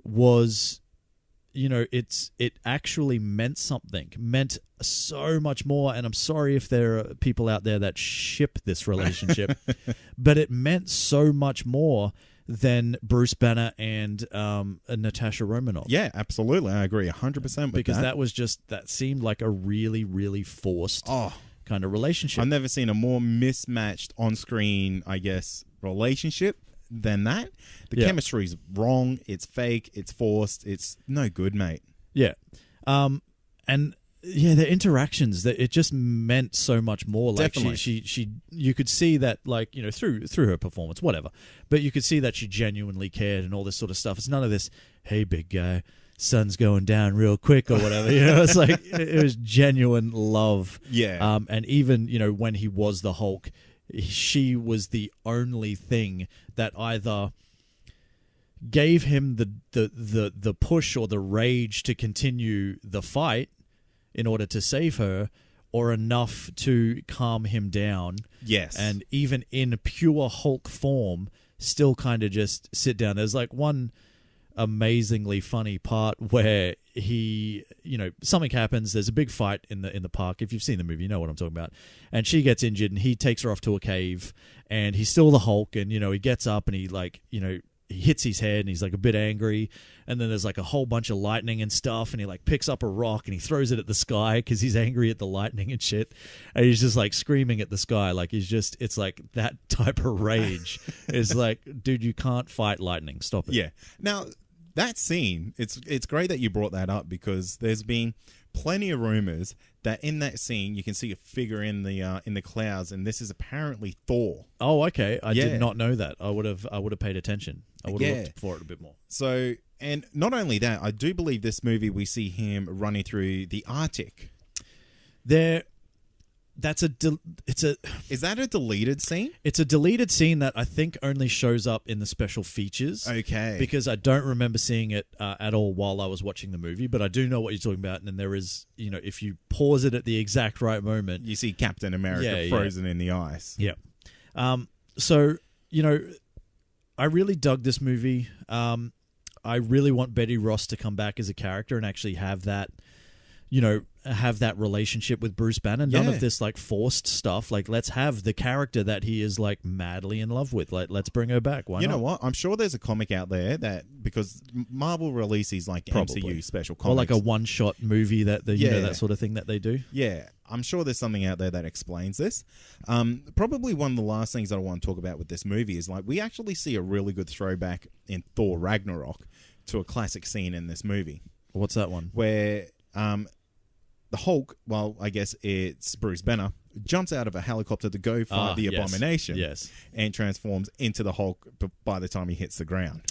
was, it actually meant something, meant so much more. And I'm sorry if there are people out there that ship this relationship, but it meant so much more than Bruce Banner and Natasha Romanoff. Yeah, absolutely. I agree 100% with that. Because that seemed like a really, really forced kind of relationship. I've never seen a more mismatched on-screen, I guess, relationship than that. The chemistry's wrong. It's fake. It's forced. It's no good, mate. Yeah. And yeah, the interactions, that it just meant so much more. Like Definitely. she you could see that, like, through her performance, whatever. But you could see that she genuinely cared and all this sort of stuff. It's none of this, hey, big guy, sun's going down real quick or whatever. It's like it was genuine love. Yeah. And even, when he was the Hulk, she was the only thing that either gave him the push or the rage to continue the fight in order to save her, or enough to calm him down. Yes. And even in pure Hulk form, still kind of just sit down. There's like one amazingly funny part where he, something happens. There's a big fight in the park. If you've seen the movie, you know what I'm talking about. And she gets injured, and he takes her off to a cave, and he's still the Hulk. And he gets up, and he he hits his head and he's like a bit angry, and then there's like a whole bunch of lightning and stuff, and he like picks up a rock and he throws it at the sky because he's angry at the lightning and shit, and he's just like screaming at the sky, like it's like that type of rage. It's like, dude, you can't fight lightning, stop it. Yeah. Now that scene, it's great that you brought that up, because there's been plenty of rumors that in that scene you can see a figure in the clouds, and this is apparently Thor. Oh, okay. I did not know that. I would have paid attention. I would have looked for it a bit more. So, and not only that, I do believe this movie we see him running through the Arctic. Is that a deleted scene? It's a deleted scene that I think only shows up in the special features. Okay. Because I don't remember seeing it at all while I was watching the movie, but I do know what you're talking about. And there is, if you pause it at the exact right moment, you see Captain America frozen in the ice. Yeah. So, I really dug this movie. I really want Betty Ross to come back as a character and actually have that, have that relationship with Bruce Banner. None of this like forced stuff. Like, let's have the character that he is like madly in love with. Like, let's bring her back. Why not? You know what? I'm sure there's a comic out there that, because Marvel releases like MCU special comics, or like a one-shot movie that that sort of thing that they do. Yeah, I'm sure there's something out there that explains this. Probably one of the last things that I want to talk about with this movie is like we actually see a really good throwback in Thor Ragnarok to a classic scene in this movie. What's that one? Where the Hulk, well, I guess it's Bruce Banner, jumps out of a helicopter to go fight the Abomination. Yes. And transforms into the Hulk by the time he hits the ground.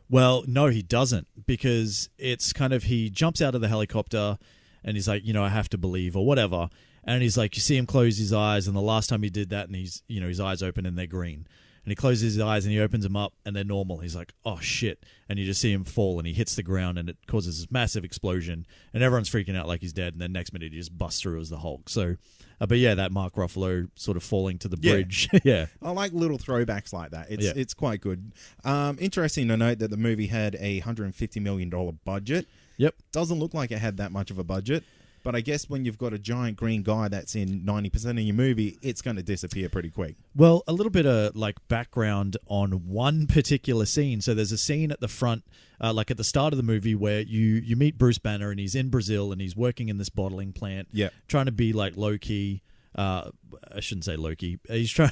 Well, no, he doesn't, because it's kind of, he jumps out of the helicopter and he's like, I have to believe or whatever. And he's like, you see him close his eyes, and the last time he did that, and he's, his eyes open and they're green. And he closes his eyes and he opens them up and they're normal. He's like, oh, shit. And you just see him fall and he hits the ground and it causes this massive explosion. And everyone's freaking out like he's dead. And then next minute he just busts through as the Hulk. So, but yeah, that Mark Ruffalo sort of falling to the bridge. Yeah. I like little throwbacks like that. It's quite good. Interesting to note that the movie had a $150 million budget. Yep. Doesn't look like it had that much of a budget. But I guess when you've got a giant green guy that's in 90% of your movie, it's going to disappear pretty quick. Well, a little bit of like background on one particular scene. So there's a scene at the front, like at the start of the movie, where you meet Bruce Banner and he's in Brazil and he's working in this bottling plant, trying to be like low key. I shouldn't say low key. He's trying,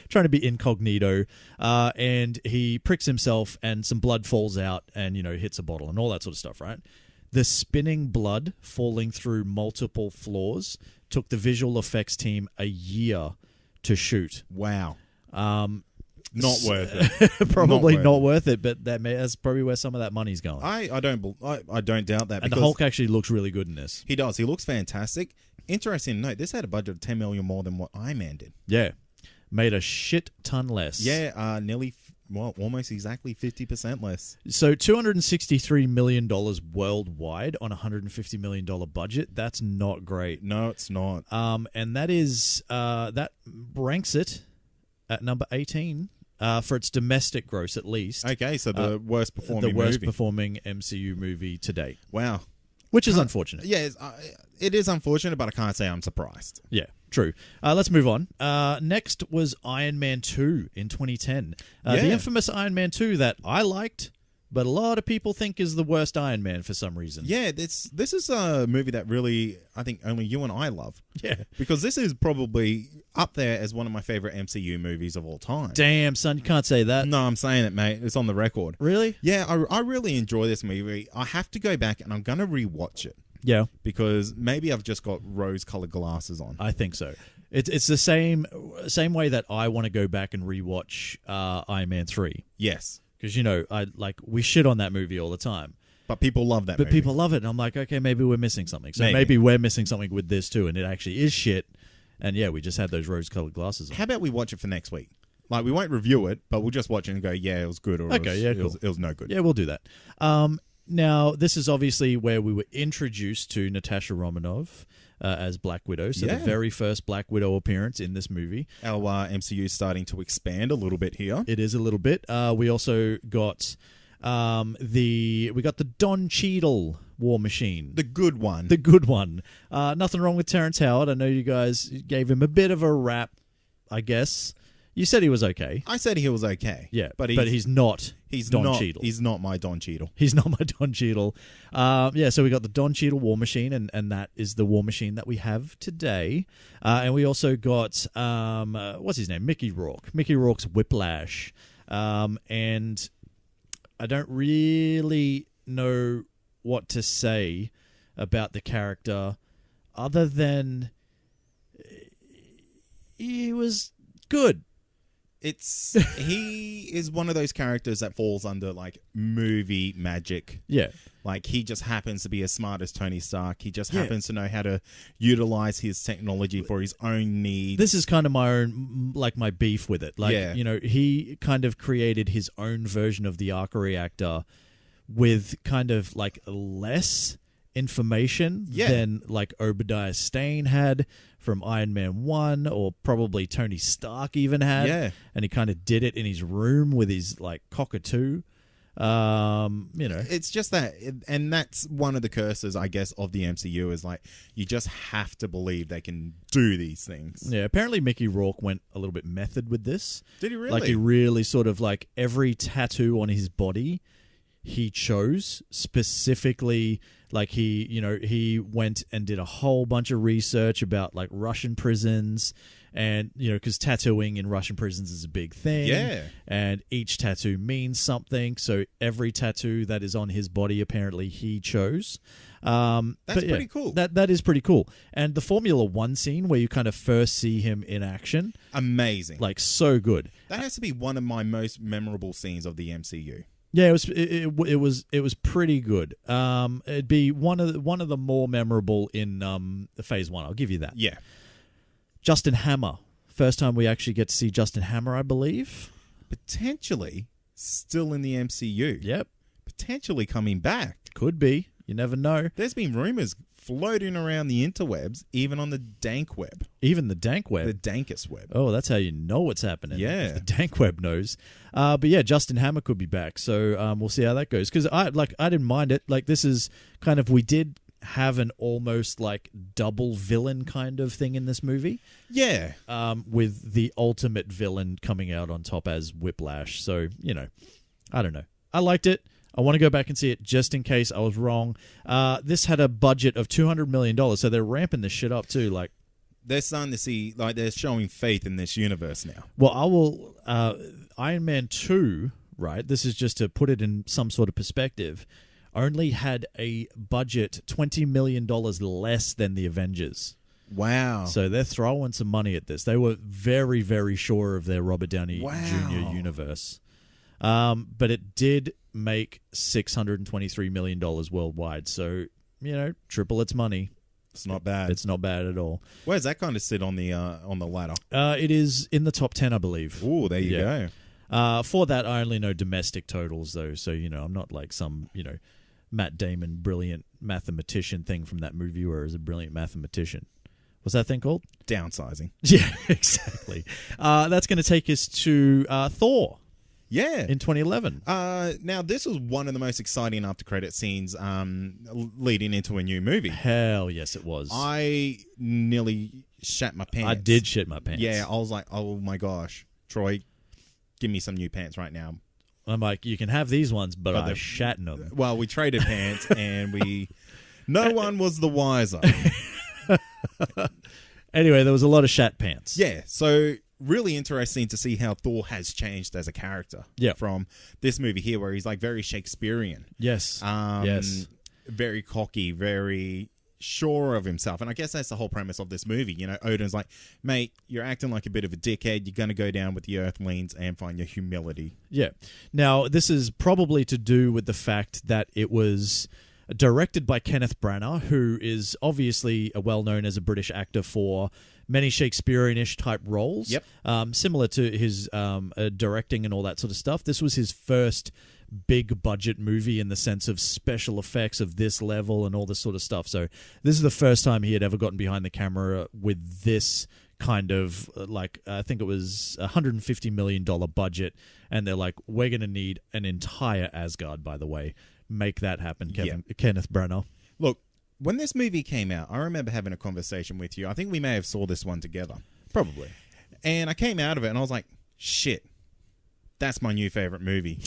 trying to be incognito, and he pricks himself and some blood falls out and hits a bottle and all that sort of stuff, right? The spinning blood falling through multiple floors took the visual effects team a year to shoot. Wow. Not worth it. Probably not worth it, but that's probably where some of that money's going. I don't doubt that. And the Hulk actually looks really good in this. He does. He looks fantastic. Interesting to note, this had a budget of $10 million more than what Iron Man did. Yeah. Made a shit ton less. Yeah, nearly... Well, almost exactly 50% less. So $263 million worldwide on a $150 million budget. That's not great. No, it's not. And that is that ranks it at number 18 for its domestic gross, at least. Okay, so the worst performing performing MCU movie to date. Wow. Which is unfortunate. Yeah, it is unfortunate, but I can't say I'm surprised. Yeah, true. Let's move on. Next was Iron Man 2 in 2010. The infamous Iron Man 2 that I liked, but a lot of people think is the worst Iron Man for some reason. Yeah, this is a movie that really, I think only you and I love. Yeah. Because this is probably up there as one of my favorite MCU movies of all time. Damn, son, you can't say that. No, I'm saying it, mate. It's on the record. Really? Yeah, I really enjoy this movie. I have to go back and I'm going to rewatch it. Yeah. Because maybe I've just got rose-colored glasses on. I think so. It's the same way that I want to go back and rewatch Iron Man 3. Yes. Because, we shit on that movie all the time. But people love that movie. But people love it. And I'm like, okay, maybe we're missing something. So maybe we're missing something with this too. And it actually is shit. And yeah, we just had those rose-colored glasses on. How about we watch it for next week? Like, we won't review it, but we'll just watch it and go, yeah, it was good, or it was no good. Yeah, we'll do that. Now, this is obviously where we were introduced to Natasha Romanoff as Black Widow. So the very first Black Widow appearance in this movie. Our MCU is starting to expand a little bit here. It is a little bit. We also got the Don Cheadle War Machine. The good one. The good one. Nothing wrong with Terrence Howard. I know you guys gave him a bit of a rap, I guess. You said he was okay. I said he was okay. Yeah, but he's not Don Cheadle. He's not my Don Cheadle. He's not my Don Cheadle. So we got the Don Cheadle War Machine, and that is the War Machine that we have today. And we also got, what's his name? Mickey Rourke. Mickey Rourke's Whiplash. And I don't really know what to say about the character other than he was good. He is one of those characters that falls under like movie magic. Yeah. Like he just happens to be as smart as Tony Stark. He just happens to know how to utilize his technology for his own needs. This is kind of my beef with it. Like, he kind of created his own version of the arc reactor with kind of like less information than like Obadiah Stane had from Iron Man 1, or probably Tony Stark even had. Yeah. And he kind of did it in his room with his like cockatoo. It's just that, and that's one of the curses, I guess, of the MCU is like you just have to believe they can do these things. Yeah, apparently Mickey Rourke went a little bit method with this. Did he really? Like he really sort of like every tattoo on his body he chose specifically. Like he went and did a whole bunch of research about like Russian prisons, and because tattooing in Russian prisons is a big thing. Yeah, and each tattoo means something. So every tattoo that is on his body, apparently he chose. That's pretty cool. That is pretty cool. And the Formula One scene where you kind of first see him in action, amazing, like so good. That has to be one of my most memorable scenes of the MCU. Yeah, it was pretty good. It'd be one of the more memorable in the Phase One. I'll give you that. Yeah. Justin Hammer. First time we actually get to see Justin Hammer, I believe. Potentially still in the MCU. Yep. Potentially coming back. Could be. You never know. There's been rumors floating around the interwebs, even on the dank web. Even the dank web? The dankest web. Oh, that's how you know what's happening. Yeah. If the dank web knows. But yeah, Justin Hammer could be back. So we'll see how that goes. Because I didn't mind it. Like, this is kind of, we did have an almost like double villain kind of thing in this movie. Yeah. With the ultimate villain coming out on top as Whiplash. So, I don't know. I liked it. I want to go back and see it just in case I was wrong. This had a budget of $200 million, so they're ramping this shit up too. Like, they're starting to see, like, they're showing faith in this universe now. Well, I will. Iron Man 2, right? This is just to put it in some sort of perspective. Only had a budget $20 million less than the Avengers. Wow. So they're throwing some money at this. They were very, very sure of their Robert Downey Jr. universe. But it did make $623 million worldwide. So, triple its money. It's not bad. It's not bad at all. Where does that kind of sit on the ladder? It is in the top 10, I believe. Ooh, there you go. For that, I only know domestic totals, though. So, I'm not like some, Matt Damon brilliant mathematician thing from that movie where he's a brilliant mathematician. What's that thing called? Downsizing. Yeah, exactly. That's going to take us to Thor. Yeah. In 2011. Now, this was one of the most exciting after-credit scenes leading into a new movie. Hell yes, it was. I nearly shat my pants. I did shit my pants. Yeah, I was like, oh my gosh, Troy, give me some new pants right now. I'm like, you can have these ones, but I shat in them. Well, we traded pants, and no one was the wiser. Anyway, there was a lot of shat pants. Yeah, so really interesting to see how Thor has changed as a character. Yeah. From this movie here, where he's like very Shakespearean. Yes. Yes. Very cocky, very sure of himself. And I guess that's the whole premise of this movie. Odin's like, mate, you're acting like a bit of a dickhead. You're going to go down with the Earthlings and find your humility. Yeah. Now, this is probably to do with the fact that it was directed by Kenneth Branagh, who is obviously well-known as a British actor for many Shakespearean-ish type roles. Yep. Similar to his directing and all that sort of stuff. This was his first big budget movie in the sense of special effects of this level and all this sort of stuff. So this is the first time he had ever gotten behind the camera with this kind of I think it was $150 million budget, and they're like, we're going to need an entire Asgard, by the way. Make that happen, Kenneth Branagh. Look, when this movie came out, I remember having a conversation with you. I think we may have saw this one together. Probably. And I came out of it and I was like, shit, that's my new favorite movie.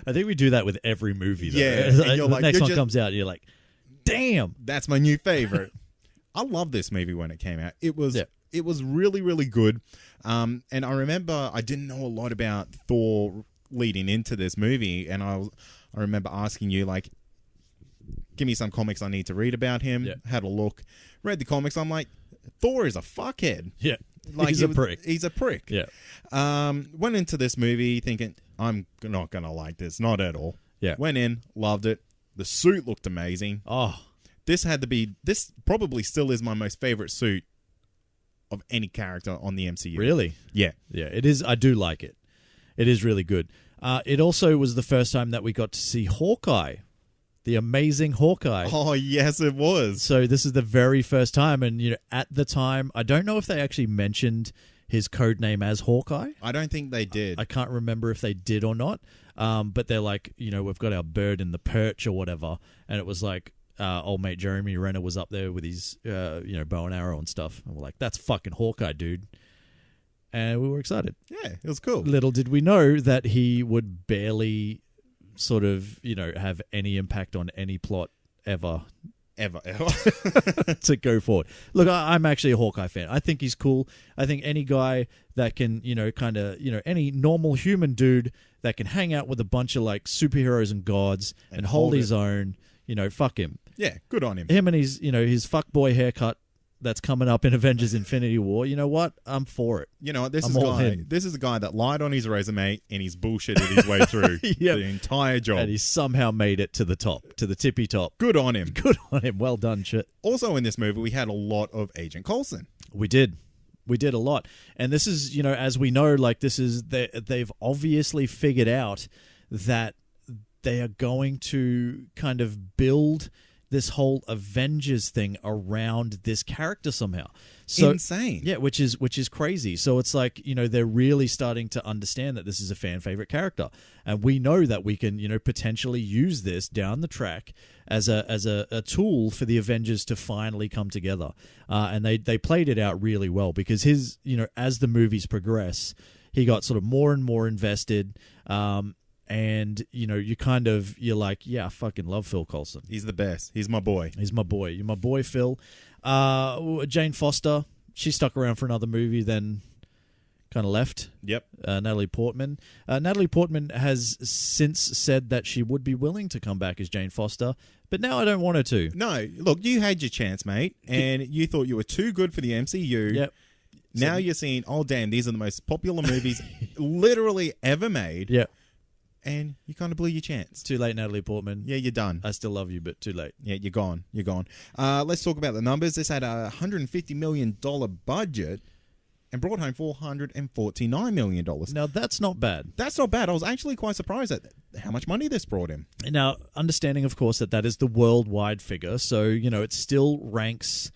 I think we do that with every movie, though. Yeah, Like, and you're the like, next you're one just- comes out, and you're like, damn. That's my new favorite. I love this movie when it came out. It was Yeah. it was really, really good. And I remember I didn't know a lot about Thor leading into this movie, and I remember asking you, like, give me some comics I need to read about him. Yeah. Had a look, read the comics. I'm like, Thor is a fuckhead. Yeah. Like, He's a prick. He's a prick. Yeah. Went into this movie thinking, I'm not going to like this. Not at all. Yeah. Went in, loved it. The suit looked amazing. Oh, This probably still is my most favorite suit of any character on the MCU. really? Yeah. Yeah, it is. I do like it. It is really good. It also was the first time that we got to see Hawkeye, the amazing Hawkeye. Oh, yes, it was. So this is the very first time, and at the time, I don't know if they actually mentioned his code name as Hawkeye. I don't think they did. I can't remember if they did or not. But they're like, we've got our bird in the perch or whatever, and it was like old mate Jeremy Renner was up there with his bow and arrow and stuff, and we're like, that's fucking Hawkeye, dude. And we were excited. Yeah, it was cool. Little did we know that he would barely sort of, have any impact on any plot ever Ever. to go forward. Look, I'm actually a Hawkeye fan. I think he's cool. I think any guy that can, any normal human dude that can hang out with a bunch of like superheroes and gods and hold his own, fuck him. Yeah, good on him. Him and his, his fuckboy haircut that's coming up in Avengers Infinity War. You know what? I'm for it. You know what? This I'm all in. This is a guy that lied on his resume and he's bullshitted his way through Yep. the entire job. And he somehow made it to the top, to the tippy top. Good on him. Good on him. Well done, shit. Also in this movie, we had a lot of Agent Coulson. We did. We did a lot. And this is, as we know, like they've obviously figured out that they are going to kind of build this whole Avengers thing around this character somehow. So Insane. yeah, which is crazy. So it's like, they're really starting to understand that this is a fan favorite character. And we know that we can, potentially use this down the track as a tool for the Avengers to finally come together. And they played it out really well because his, as the movies progress, he got sort of more and more invested. And, you're like, yeah, I fucking love Phil Coulson. He's the best. He's my boy. He's my boy. You're my boy, Phil. Jane Foster, she stuck around for another movie, then kind of left. Yep. Natalie Portman. Natalie Portman has since said that she would be willing to come back as Jane Foster, but now I don't want her to. No, look, you had your chance, mate, and you thought you were too good for the MCU. Yep. Now you're seeing, oh, damn, these are the most popular movies literally ever made. Yep. And you kind of blew your chance. Too late, Natalie Portman. Yeah, you're done. I still love you, but too late. Yeah, you're gone. You're gone. Let's talk about the numbers. This had a $150 million budget and brought home $449 million. Now, that's not bad. That's not bad. I was actually quite surprised at how much money this brought him. Now, understanding, of course, that is the worldwide figure, so, it still ranks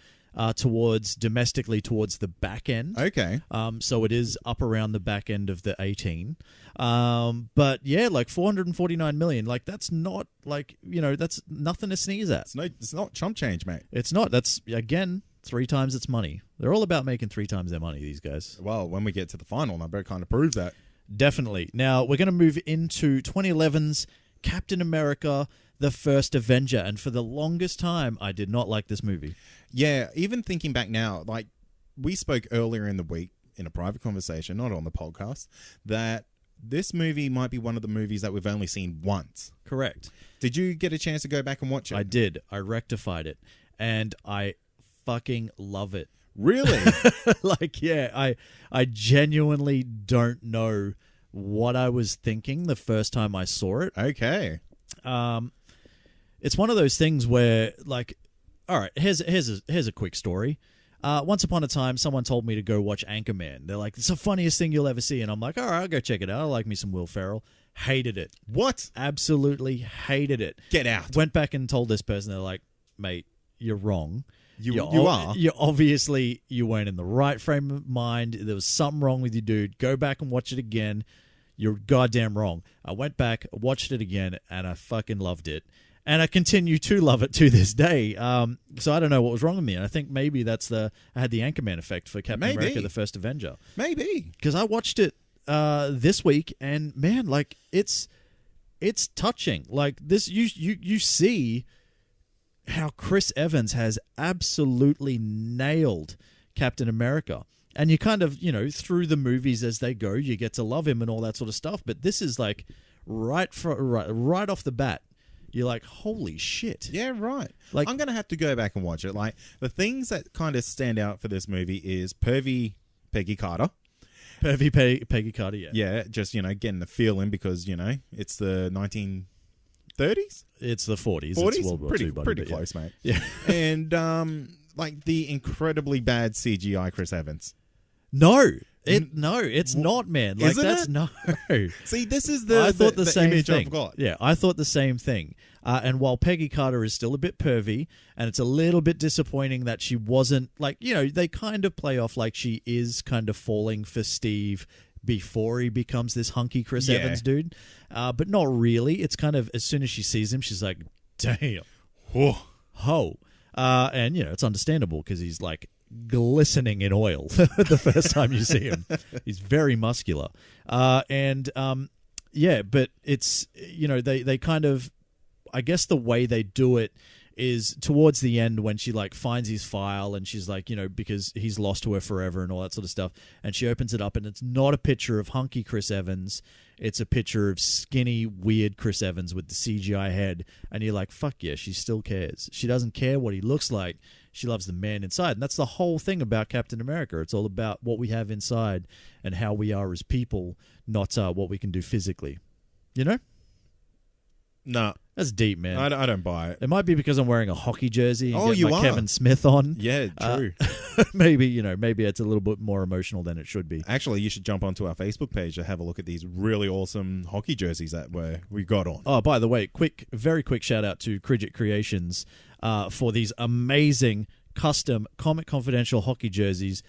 domestically towards the back end. Okay. So it is up around the back end of the 18. But yeah, like 449 million, like that's not like, that's nothing to sneeze at. It's not chump change, mate. It's not. That's, again, 3 times its money. They're all about making 3 times their money, these guys. Well, when we get to the final number, it kind of proves that. Definitely. Now, we're going to move into 2011's Captain America, the First Avenger. And for the longest time, I did not like this movie. Yeah, even thinking back now, like we spoke earlier in the week in a private conversation, not on the podcast, that this movie might be one of the movies that we've only seen once. Correct. Did you get a chance to go back and watch it? I did. I rectified it. And I fucking love it. Really? Like, yeah, I genuinely don't know what I was thinking the first time I saw it. Okay. It's one of those things where, like, all right, here's a quick story. Once upon a time, someone told me to go watch Anchorman. They're like, it's the funniest thing you'll ever see. And I'm like, all right, I'll go check it out. I like me some Will Ferrell. Hated it. What? Absolutely hated it. Get out. Went back and told this person, they're like, mate, you're wrong. You are? You obviously, you weren't in the right frame of mind. There was something wrong with you, dude. Go back and watch it again. You're goddamn wrong. I went back, watched it again, and I fucking loved it. And I continue to love it to this day. So I don't know what was wrong with me. And I think maybe I had the Anchorman effect for Captain America: The First Avenger. Maybe. Because I watched it this week, and man, like it's touching. Like this, you see how Chris Evans has absolutely nailed Captain America. And you kind of, through the movies as they go, you get to love him and all that sort of stuff. But this is like right off the bat, you're like, holy shit. Yeah, right. Like, I'm going to have to go back and watch it. Like, the things that kind of stand out for this movie is pervy Peggy Carter. Peggy Carter, yeah. Yeah, just, getting the feeling because, it's the 1930s? It's the 40s. 40s? It's World War II, buddy, pretty close, mate. Yeah. And, like, the incredibly bad CGI Chris Evans. No, it's not, man. Like, Isn't that's it? No. See, this is I thought the same image thing. I've got. Yeah, I thought the same thing. And while Peggy Carter is still a bit pervy, and it's a little bit disappointing that she wasn't, like, they kind of play off like she is kind of falling for Steve before he becomes this hunky Chris Evans dude. But not really. It's kind of, as soon as she sees him, she's like, damn. Whoa. Ho. And, it's understandable because he's like glistening in oil the first time you see him. He's very muscular. But it's, they kind of, I guess the way they do it is towards the end when she like finds his file and she's like, because he's lost to her forever and all that sort of stuff. And she opens it up and it's not a picture of hunky Chris Evans. It's a picture of skinny, weird Chris Evans with the CGI head. And you're like, fuck yeah, she still cares. She doesn't care what he looks like. She loves the man inside. And that's the whole thing about Captain America. It's all about what we have inside and how we are as people, not what we can do physically. No. That's deep, man. I don't buy it. It might be because I'm wearing a hockey jersey and you my are. Kevin Smith on. Yeah, true. Maybe it's a little bit more emotional than it should be. Actually, you should jump onto our Facebook page to have a look at these really awesome hockey jerseys that we got on. Oh, by the way, very quick shout out to Cridget Creations for these amazing custom Comic Confidential hockey jerseys.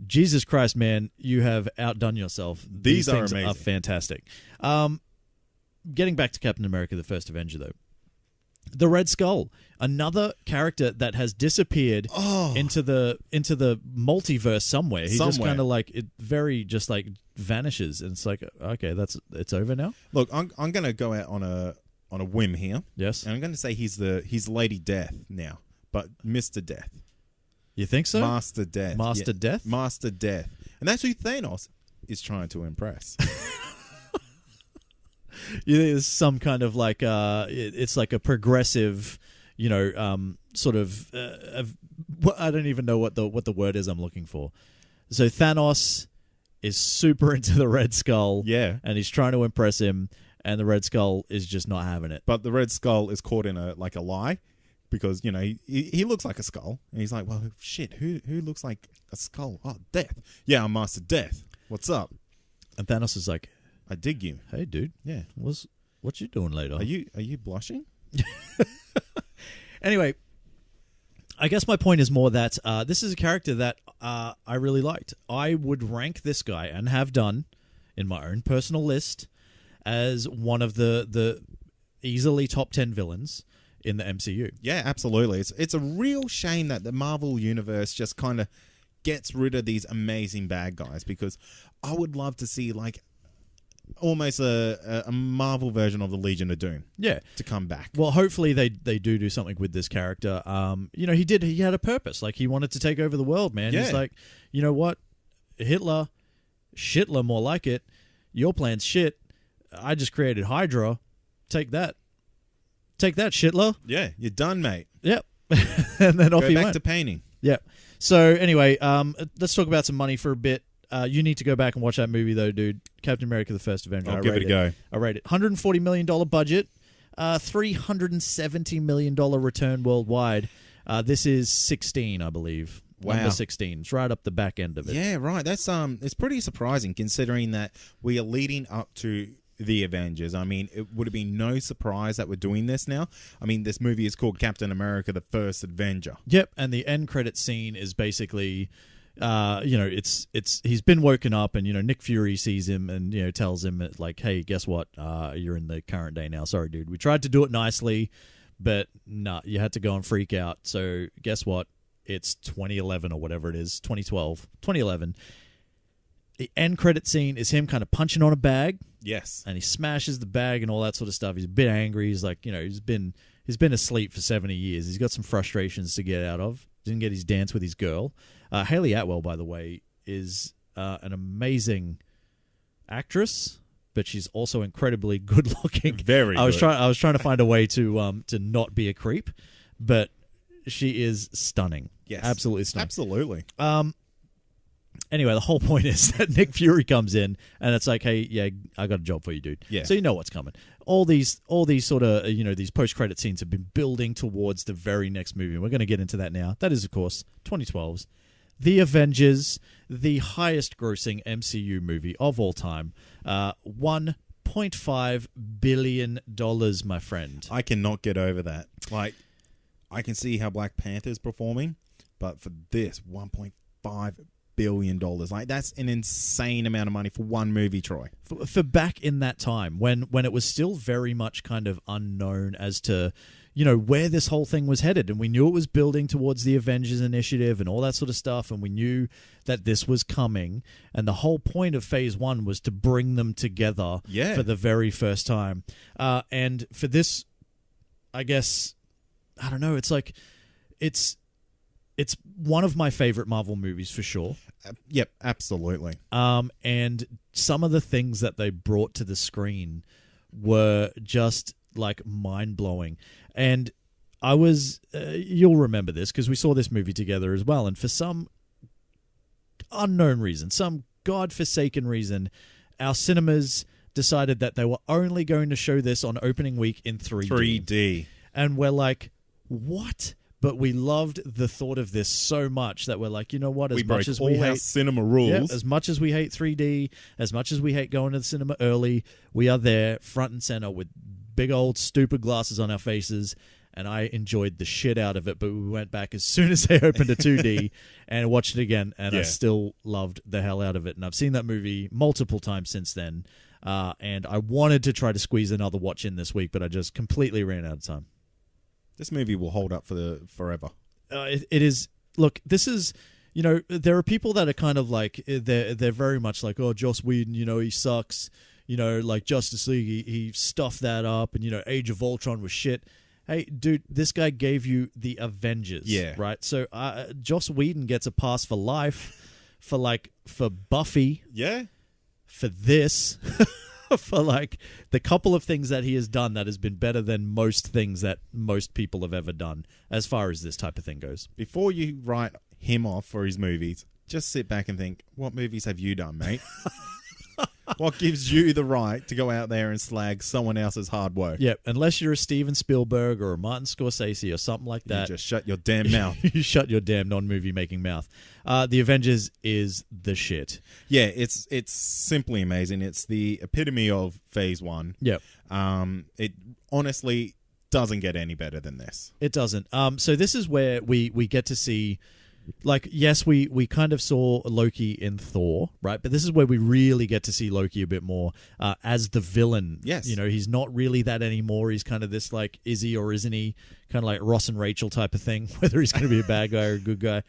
Jesus Christ, man, you have outdone yourself. These things are amazing. Are fantastic. Getting back to Captain America: The First Avenger, though. The Red Skull, another character that has disappeared into the multiverse somewhere. He just kind of like it very just like vanishes, and it's like, okay, it's over now. Look, I'm going to go out on a whim here. Yes, and I'm going to say he's Lady Death now, but Mr. Death. You think so? Master Death. Death? Master Death, and that's who Thanos is trying to impress. You think there's some kind of like it's like a progressive, sort of I don't even know what the word is I'm looking for. So Thanos is super into the Red Skull, yeah, and he's trying to impress him, and the Red Skull is just not having it. But the Red Skull is caught in a lie because he looks like a skull, and he's like, well, shit, who looks like a skull? Oh, Death. Yeah, I'm Master Death. What's up? And Thanos is like, I dig you. Hey, dude. Yeah. What you doing later? Are you blushing? Anyway, I guess my point is more that this is a character that I really liked. I would rank this guy, and have done in my own personal list, as one of the easily top 10 villains in the MCU. Yeah, absolutely. It's a real shame that the Marvel Universe just kind of gets rid of these amazing bad guys, because I would love to see like almost a Marvel version of the Legion of Doom. Yeah, to come back. Well, hopefully they do something with this character. He had a purpose. Like, he wanted to take over the world, man. Yeah. He's like, you know what? Shitler, more like it. Your plan's shit. I just created Hydra. Take that, Shitler. Yeah, you're done, mate. Yep. And then off he went. Go back to painting. Yep. So anyway, let's talk about some money for a bit. You need to go back and watch that movie, though, dude. Captain America: The First Avenger. I'll give it a go. I rate it. $140 million budget, $370 million return worldwide. This is 16, I believe. Wow. Number 16. It's right up the back end of it. Yeah, right. That's it's pretty surprising considering that we are leading up to the Avengers. I mean, it would have been no surprise that we're doing this now. I mean, this movie is called Captain America: The First Avenger. Yep, and the end credit scene is basically it's he's been woken up, and Nick Fury sees him and tells him like, hey, guess what? You're in the current day now. Sorry, dude. We tried to do it nicely, But nah, you had to go and freak out. So guess what? It's 2011 or whatever it is, 2011. The end credit scene is him kind of punching on a bag. Yes. And he smashes the bag and all that sort of stuff. He's a bit angry. He's like, he's been asleep for 70 years. He's got some frustrations to get out of. Didn't get his dance with his girl. Hayley Atwell, by the way, is an amazing actress, but she's also incredibly good looking. Very good. I was trying to find a way to not be a creep, but she is stunning. Yes. Absolutely stunning. Absolutely. Anyway, the whole point is that Nick Fury comes in and it's like, hey, yeah, I got a job for you, dude. Yeah. So you know what's coming. All these sort of, these post-credit scenes have been building towards the very next movie. We're going to get into that now. That is, of course, 2012's The Avengers, the highest-grossing MCU movie of all time. $1.5 billion, my friend. I cannot get over that. Like, I can see how Black Panther's performing, but for this, $1.5 billion. Like, that's an insane amount of money for one movie, Troy. For back in that time, when it was still very much kind of unknown as to, where this whole thing was headed. And we knew it was building towards the Avengers Initiative and all that sort of stuff. And we knew that this was coming. And the whole point of Phase One was to bring them together for the very first time. And for this, I guess, I don't know, it's like, it's one of my favorite Marvel movies for sure. Yep, absolutely. And some of the things that they brought to the screen were just like mind-blowing. And I was, you'll remember this because we saw this movie together as well. And for some unknown reason, some godforsaken reason, our cinemas decided that they were only going to show this on opening week in 3D. 3D. And we're like, what? But we loved the thought of this so much that we're like, you know what? As much as we hate cinema rules, as much as we hate 3D, as much as we hate going to the cinema early, we are there front and center with big old stupid glasses on our faces. And I enjoyed the shit out of it. But we went back as soon as they opened a 2D and watched it again, and I still loved the hell out of it. And I've seen that movie multiple times since then. And I wanted to try to squeeze another watch in this week, but I just completely ran out of time. This movie will hold up for forever. It is. Look, this is. There are people that are kind of like they're very much like, oh, Joss Whedon, he sucks. Like Justice League, he stuffed that up, and Age of Ultron was shit. Hey, dude, this guy gave you the Avengers, right? So Joss Whedon gets a pass for life, for Buffy, for this. For like the couple of things that he has done that has been better than most things that most people have ever done as far as this type of thing goes. Before you write him off for his movies, just sit back and think, what movies have you done, mate? What gives you the right to go out there and slag someone else's hard work? Yeah, unless you're a Steven Spielberg or a Martin Scorsese or something like that. You just shut your damn mouth. You shut your damn non-movie making mouth. The Avengers is the shit. Yeah, it's simply amazing. It's the epitome of Phase One. Yep. It honestly doesn't get any better than this. It doesn't. So this is where we get to see... Like, yes, we kind of saw Loki in Thor, right? But this is where we really get to see Loki a bit more as the villain. Yes. He's not really that anymore. He's kind of this, like, is he or isn't he? Kind of like Ross and Rachel type of thing, whether he's going to be a bad guy or a good guy.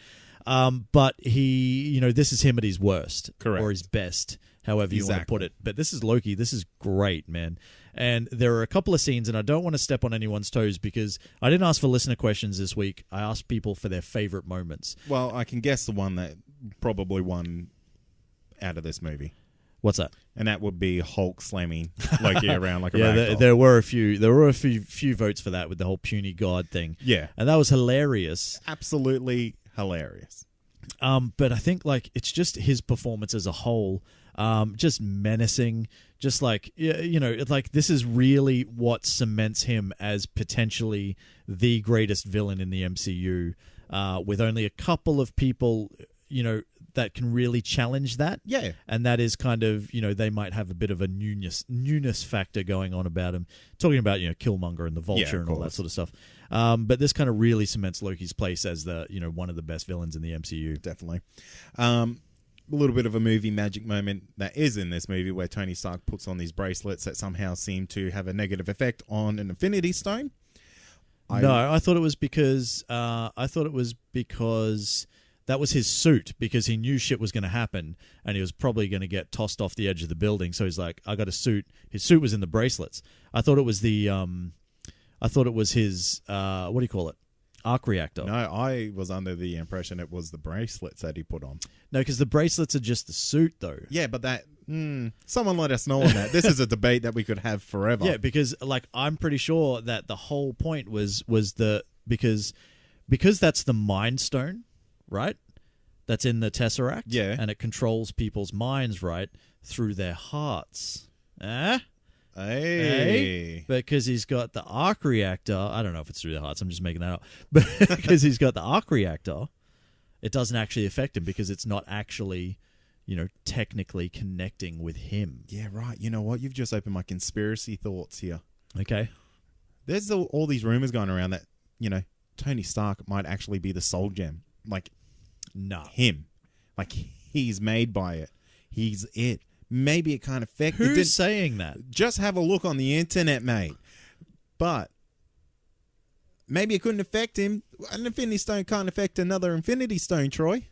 But he, this is him at his worst. Correct. Or his best, however you want to put it. But this is Loki. This is great, man. And there are a couple of scenes, and I don't want to step on anyone's toes because I didn't ask for listener questions this week. I asked people for their favorite moments. Well, I can guess the one that probably won out of this movie. What's that? And that would be Hulk slamming Loki around like a ragdoll. There were a few votes for that with the whole puny god thing. Yeah. And that was hilarious. Absolutely hilarious. But I think it's just his performance as a whole, just menacing, just this is really what cements him as potentially the greatest villain in the MCU, with only a couple of people, that can really challenge that. Yeah. And that is kind of, they might have a bit of a newness factor going on about him. Talking about, Killmonger and the Vulture and all that sort of stuff. But this kind of really cements Loki's place as the, one of the best villains in the MCU. Definitely. A little bit of a movie magic moment that is in this movie where Tony Stark puts on these bracelets that somehow seem to have a negative effect on an Infinity Stone. No, I thought it was because that was his suit, because he knew shit was going to happen and he was probably going to get tossed off the edge of the building. So he's like, I got a suit. His suit was in the bracelets. I thought it was his what do you call it? Arc reactor. No, I was under the impression it was the bracelets that he put on. No, because the bracelets are just the suit, though. Yeah, but that... someone let us know on that. This is a debate that we could have forever. Yeah, because like I'm pretty sure that the whole point was because that's the Mind Stone, right? That's in the Tesseract. Yeah. And it controls people's minds, right? Through their hearts. Hey. Because he's got the arc reactor. I don't know if it's through their hearts. I'm just making that up. But because he's got the arc reactor, it doesn't actually affect him because it's not actually, technically connecting with him. Yeah, right. You know what? You've just opened my conspiracy thoughts here. Okay. There's all these rumors going around that, Tony Stark might actually be the soul gem. Like, no. Him. Like, he's made by it. He's it. Maybe it can't affect... Who's saying that? Just have a look on the internet, mate. But maybe it couldn't affect him. An Infinity Stone can't affect another Infinity Stone, Troy.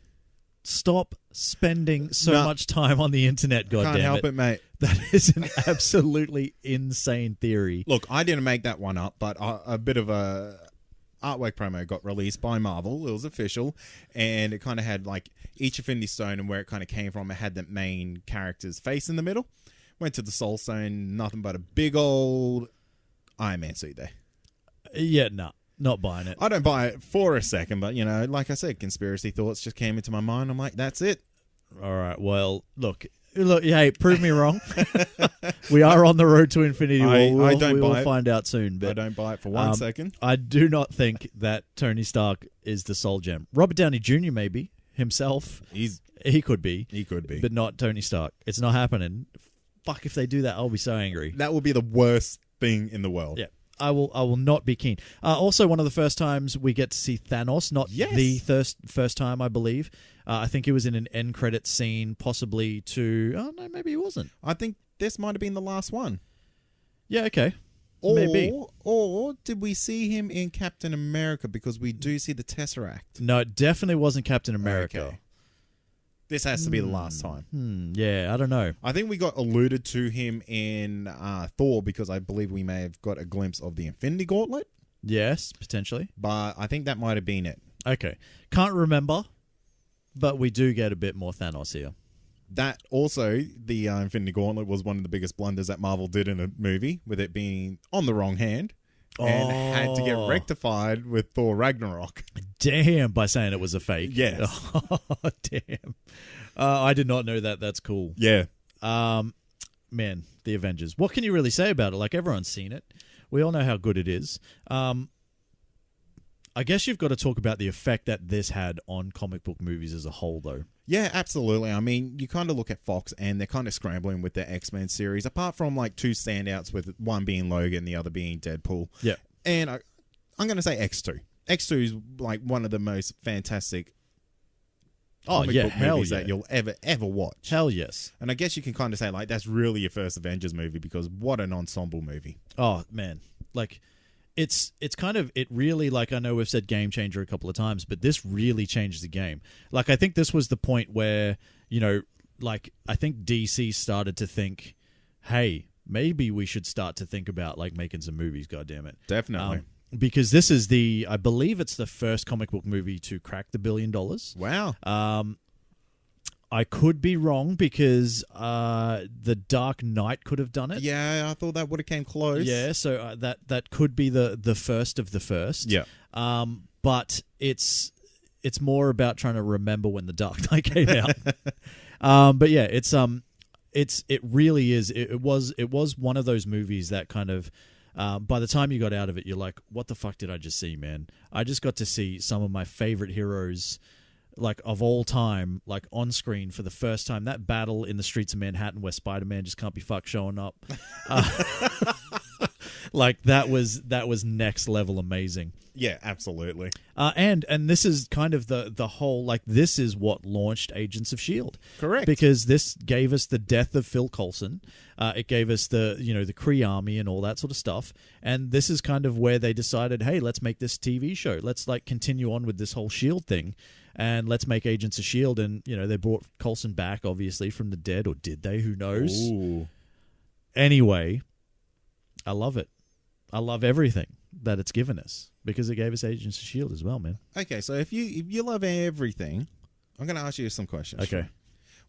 Stop spending so much time on the internet, goddammit. Can't help it, mate. That is an absolutely insane theory. Look, I didn't make that one up, but a bit of a artwork promo got released by Marvel. It was official, and it kind of had like each Infinity Stone and where it kind of came from. It had the main character's face in the middle. Went to the Soul Stone, nothing but a big old Iron Man suit there. Yeah, no. Not buying it. I don't buy it for a second, but, like I said, conspiracy thoughts just came into my mind. I'm like, that's it. All right. Well, look. Hey, prove me wrong. We are on the road to infinity. We'll find out soon. But I don't buy it for 1 second. I do not think that Tony Stark is the soul gem. Robert Downey Jr. maybe himself. He could be. He could be. But not Tony Stark. It's not happening. Fuck, if they do that, I'll be so angry. That will be the worst thing in the world. Yeah. I will not be keen. Also, one of the first times we get to see Thanos, not the first time, I believe. I think he was in an end credit scene, possibly to... Oh, no, maybe he wasn't. I think this might have been the last one. Yeah, okay. Maybe. Or did we see him in Captain America? Because we do see the Tesseract. No, it definitely wasn't Captain America. Okay. This has to be the last time. Yeah, I don't know. I think we got alluded to him in Thor because I believe we may have got a glimpse of the Infinity Gauntlet. Yes, potentially. But I think that might have been it. Okay. Can't remember, but we do get a bit more Thanos here. That also, the Infinity Gauntlet was one of the biggest blunders that Marvel did in a movie, with it being on the wrong hand. And had to get rectified with Thor Ragnarok. Damn, by saying it was a fake. Yes. Oh, damn. I did not know that. That's cool. Yeah. Man, the Avengers. What can you really say about it? Like, everyone's seen it. We all know how good it is. I guess you've got to talk about the effect that this had on comic book movies as a whole, though. Yeah, absolutely. I mean, you kind of look at Fox and they're kind of scrambling with their X-Men series, apart from like two standouts, with one being Logan, the other being Deadpool. Yeah. And I'm going to say X2. X2 is like one of the most fantastic comic book movies that you'll ever watch. Hell yes. And I guess you can kind of say like that's really your first Avengers movie, because what an ensemble movie. Oh, man. Like... It's kind of, it really, like, I know we've said game changer a couple of times, but this really changed the game. Like, I think this was the point where, like, I think DC started to think, hey, maybe we should start to think about, like, making some movies, goddammit. Definitely. Because this is I believe it's the first comic book movie to crack the $1 billion. Wow. I could be wrong, because The Dark Knight could have done it. Yeah, I thought that would have came close. Yeah, so that could be the first of the first. Yeah. But it's more about trying to remember when The Dark Knight came out. But yeah, it really is. It was one of those movies that kind of, by the time you got out of it, you're like, what the fuck did I just see, man? I just got to see some of my favorite heroes, like, of all time, like, on screen for the first time. That battle in the streets of Manhattan where Spider-Man just can't be fucked showing up. Like that was next level amazing. Yeah, absolutely. And this is kind of the whole, like, this is what launched Agents of S.H.I.E.L.D. Correct. Because this gave us the death of Phil Coulson. It gave us the Kree Army and all that sort of stuff. And this is kind of where they decided, hey, let's make this TV show. Let's like continue on with this whole S.H.I.E.L.D. thing. And let's make Agents of S.H.I.E.L.D. And, they brought Coulson back, obviously, from the dead. Or did they? Who knows? Ooh. Anyway, I love it. I love everything that it's given us because it gave us Agents of S.H.I.E.L.D. as well, man. Okay, so if you love everything, I'm going to ask you some questions. Okay.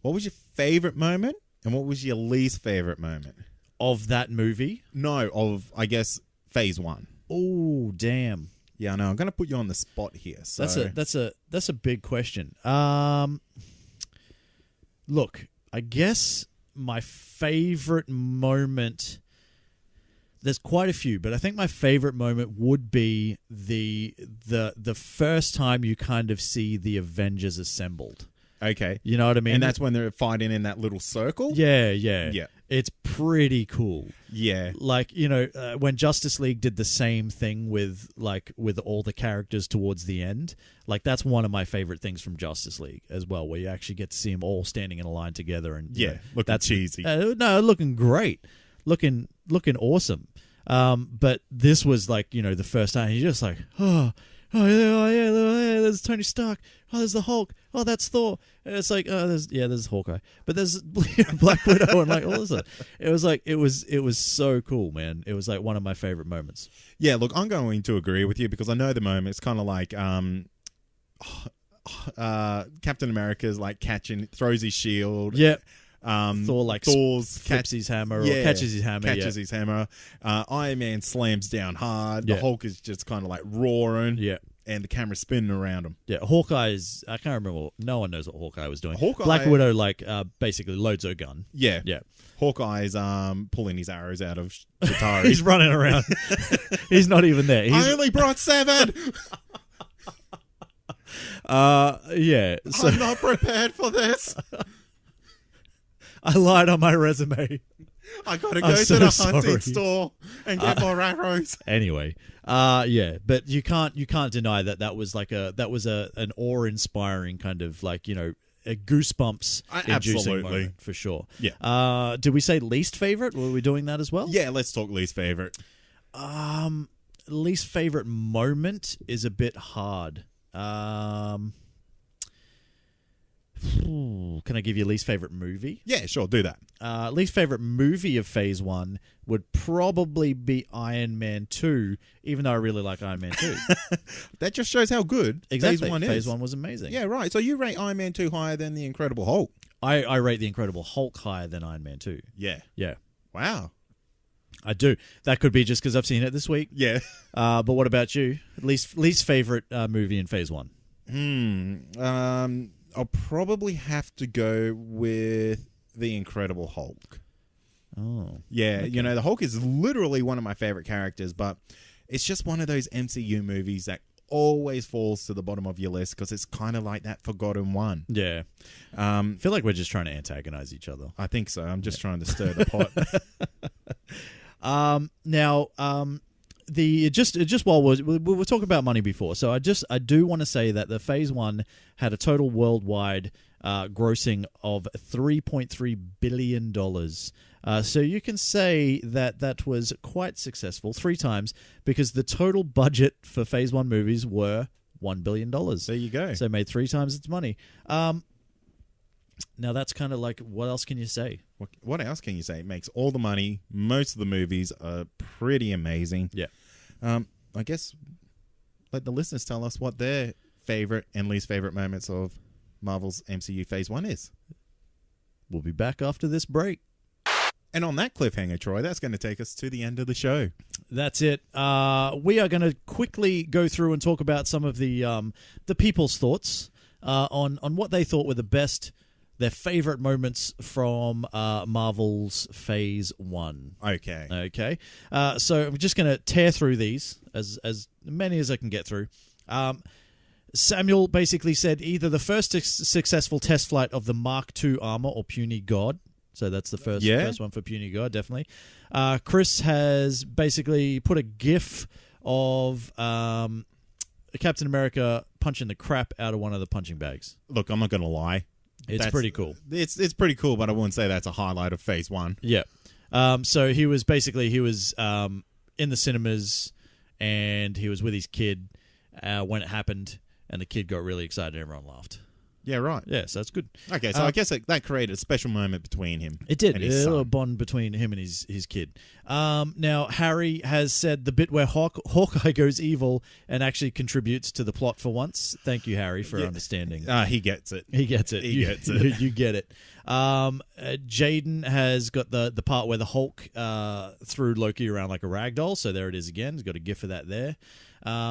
What was your favorite moment and what was your least favorite moment? Of that movie? No, of, I guess, Phase One. Oh, damn. Yeah, I know. I'm going to put you on the spot here. So. That's a big question. Look, I guess my favorite moment, there's quite a few, but I think my favorite moment would be the first time you kind of see the Avengers assembled. Okay. You know what I mean? And that's when they're fighting in that little circle? Yeah. Yeah. It's pretty cool. Yeah. Like, when Justice League did the same thing with all the characters towards the end, like that's one of my favorite things from Justice League as well, where you actually get to see them all standing in a line together. And looking cheesy. No, looking great. Looking awesome. But this was like, the first time you're just like, oh yeah, there's Tony Stark. Oh, there's the Hulk. Oh, that's Thor. And it's like, oh, there's Hawkeye. But there's Black Widow and like all this. It was like, it was so cool, man. It was like one of my favorite moments. Yeah, look, I'm going to agree with you because I know the moment. It's kind of like Captain America's like throws his shield. Yeah. Thor's catches his hammer. Catches his hammer. Iron Man slams down hard. The Hulk is just kind of like roaring. Yeah. And the camera's spinning around him. Yeah, Hawkeye's... I can't remember. No one knows what Hawkeye was doing. Hawkeye, Black Widow, basically loads her gun. Yeah. Yeah. Hawkeye's pulling his arrows out of Chitauri. He's running around. He's not even there. I only brought 7! Yeah. So, I'm not prepared for this. I lied on my resume. I gotta go to the hunting store and get more arrows. Anyway, but you can't deny that was like an awe-inspiring kind of like a goosebumps inducing moment for sure. Yeah. Did we say least favorite? Were we doing that as well? Yeah, let's talk least favorite. Least favorite moment is a bit hard. Can I give you least favorite movie? Yeah, sure, do that. Least favorite movie of Phase 1 would probably be Iron Man 2, even though I really like Iron Man 2. That just shows how good Phase 1 is. Phase 1 was amazing. Yeah, right. So you rate Iron Man 2 higher than The Incredible Hulk? I rate The Incredible Hulk higher than Iron Man 2. Yeah. Yeah. Wow. I do. That could be just because I've seen it this week. Yeah. But what about you? Least favorite movie in Phase 1? I'll probably have to go with The Incredible Hulk. Oh. Yeah, okay. The Hulk is literally one of my favorite characters, but it's just one of those MCU movies that always falls to the bottom of your list because it's kind of like that forgotten one. Yeah. I feel like we're just trying to antagonize each other. I think so. I'm just trying to stir the pot. Just while we were talking about money before, so I do want to say that the Phase 1 had a total worldwide grossing of $3.3 billion. So you can say that was quite successful 3 times because the total budget for Phase 1 movies were $1 billion. There you go. So it made 3 times its money. Now that's kind of like, what else can you say? What else can you say? It makes all the money. Most of the movies are pretty amazing. Yeah. I guess let the listeners tell us what their favorite and least favorite moments of Marvel's MCU Phase 1 is. We'll be back after this break. And on that cliffhanger, Troy, that's going to take us to the end of the show. That's it. We are going to quickly go through and talk about some of the people's thoughts on what they thought were their favorite moments from Marvel's Phase 1. Okay. So I'm just going to tear through these, as many as I can get through. Samuel basically said either the first successful test flight of the Mark II armor or Puny God. So that's the first Yeah. first one for Puny God, definitely. Chris has basically put a GIF of Captain America punching the crap out of one of the punching bags. Look, I'm not going to lie. It's pretty cool. It's pretty cool, but I wouldn't say that's a highlight of Phase 1. Yeah. So he was in the cinemas, and he was with his kid when it happened, and the kid got really excited and everyone laughed. Yeah, right. Yeah, so that's good. Okay, so I guess that created a special moment between him. It did. And A his little son. bond between him and his kid. Now, Harry has said the bit where Hawkeye goes evil and actually contributes to the plot for once. Thank you, Harry, for understanding. He gets it. He gets it. He gets it. You get it. Jaden has got the part where the Hulk threw Loki around like a rag doll. So there it is again. He's got a gif of that there.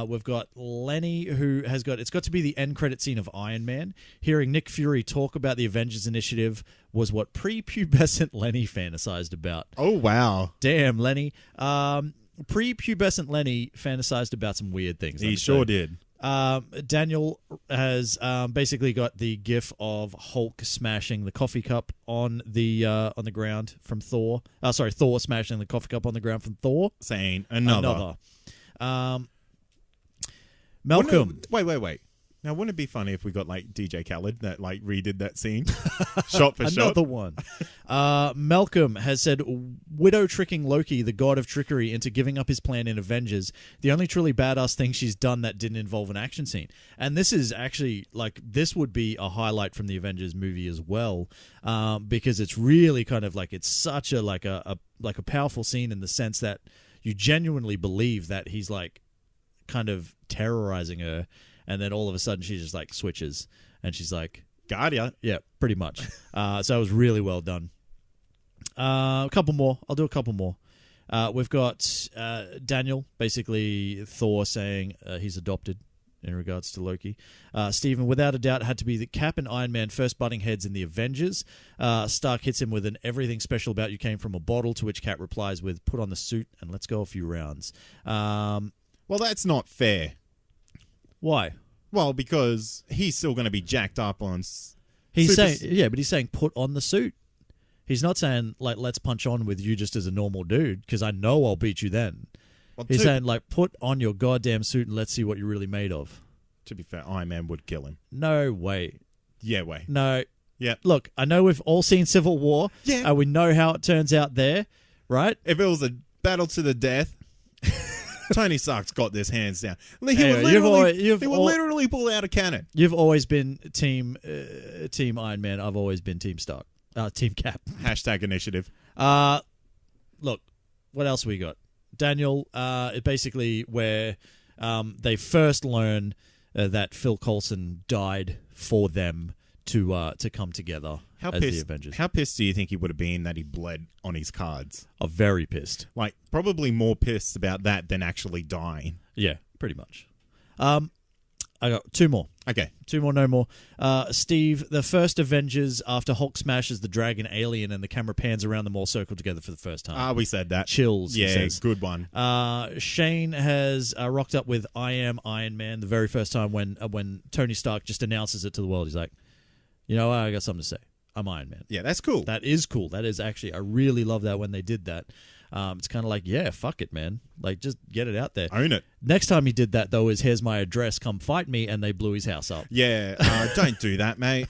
We've got Lenny, who has got... It's got to be the end credit scene of Iron Man. Hearing Nick Fury talk about the Avengers Initiative was what prepubescent Lenny fantasized about. Oh, wow. Damn, Lenny. Prepubescent Lenny fantasized about some weird things. He sure did. Daniel has basically got the gif of Hulk smashing the coffee cup on the ground from Thor. Thor smashing the coffee cup on the ground from Thor. Saying another. Malcolm. Wait. Now, wouldn't it be funny if we got like DJ Khaled that like redid that scene, shot for shot? Another one. Malcolm has said, widow tricking Loki, the god of trickery, into giving up his plan in Avengers. The only truly badass thing she's done that didn't involve an action scene. And this is actually like this would be a highlight from the Avengers movie as well, because it's really kind of like it's such a like a powerful scene in the sense that you genuinely believe that he's like kind of terrorizing her. And then all of a sudden she just like switches and she's like, Guardia. Yeah, pretty much. So it was really well done. A couple more. I'll do a couple more. We've got Daniel, basically Thor saying he's adopted in regards to Loki. Stephen, without a doubt, had to be the Cap and Iron Man first butting heads in the Avengers. Stark hits him with an everything special about you came from a bottle, to which Cap replies with, put on the suit and let's go a few rounds. Well, that's not fair. Why? Well, because he's still going to be jacked up on... He's saying put on the suit. He's not saying, like, let's punch on with you just as a normal dude, because I know I'll beat you then. Well, he's saying, like, put on your goddamn suit and let's see what you're really made of. To be fair, Iron Man would kill him. No way. Yeah, way. No. Yeah. Look, I know we've all seen Civil War. Yeah. And we know how it turns out there, right? If it was a battle to the death... Tony Stark's got this hands down. He would literally pull out a cannon. You've always been team Iron Man. I've always been Team Stark. Team Cap. Hashtag initiative. Look, what else we got? Daniel, basically where they first learn that Phil Coulson died for them to come together as the Avengers. How pissed do you think he would have been that he bled on his cards? I'm very pissed. Like, probably more pissed about that than actually dying. Yeah, pretty much. I got two more. Okay. Two more, no more. Steve, the first Avengers, after Hulk smashes the dragon alien and the camera pans around them all circled together for the first time. We said that. Chills, he says. Good one. Shane has rocked up with I Am Iron Man the very first time when Tony Stark just announces it to the world. He's like, you know, I got something to say. I'm Iron Man. Yeah, that's cool. That is cool. That is actually, I really love that when they did that. It's kind of like, yeah, fuck it, man. Like, just get it out there. Own it. Next time he did that, though, is here's my address, come fight me, and they blew his house up. Yeah, don't do that, mate.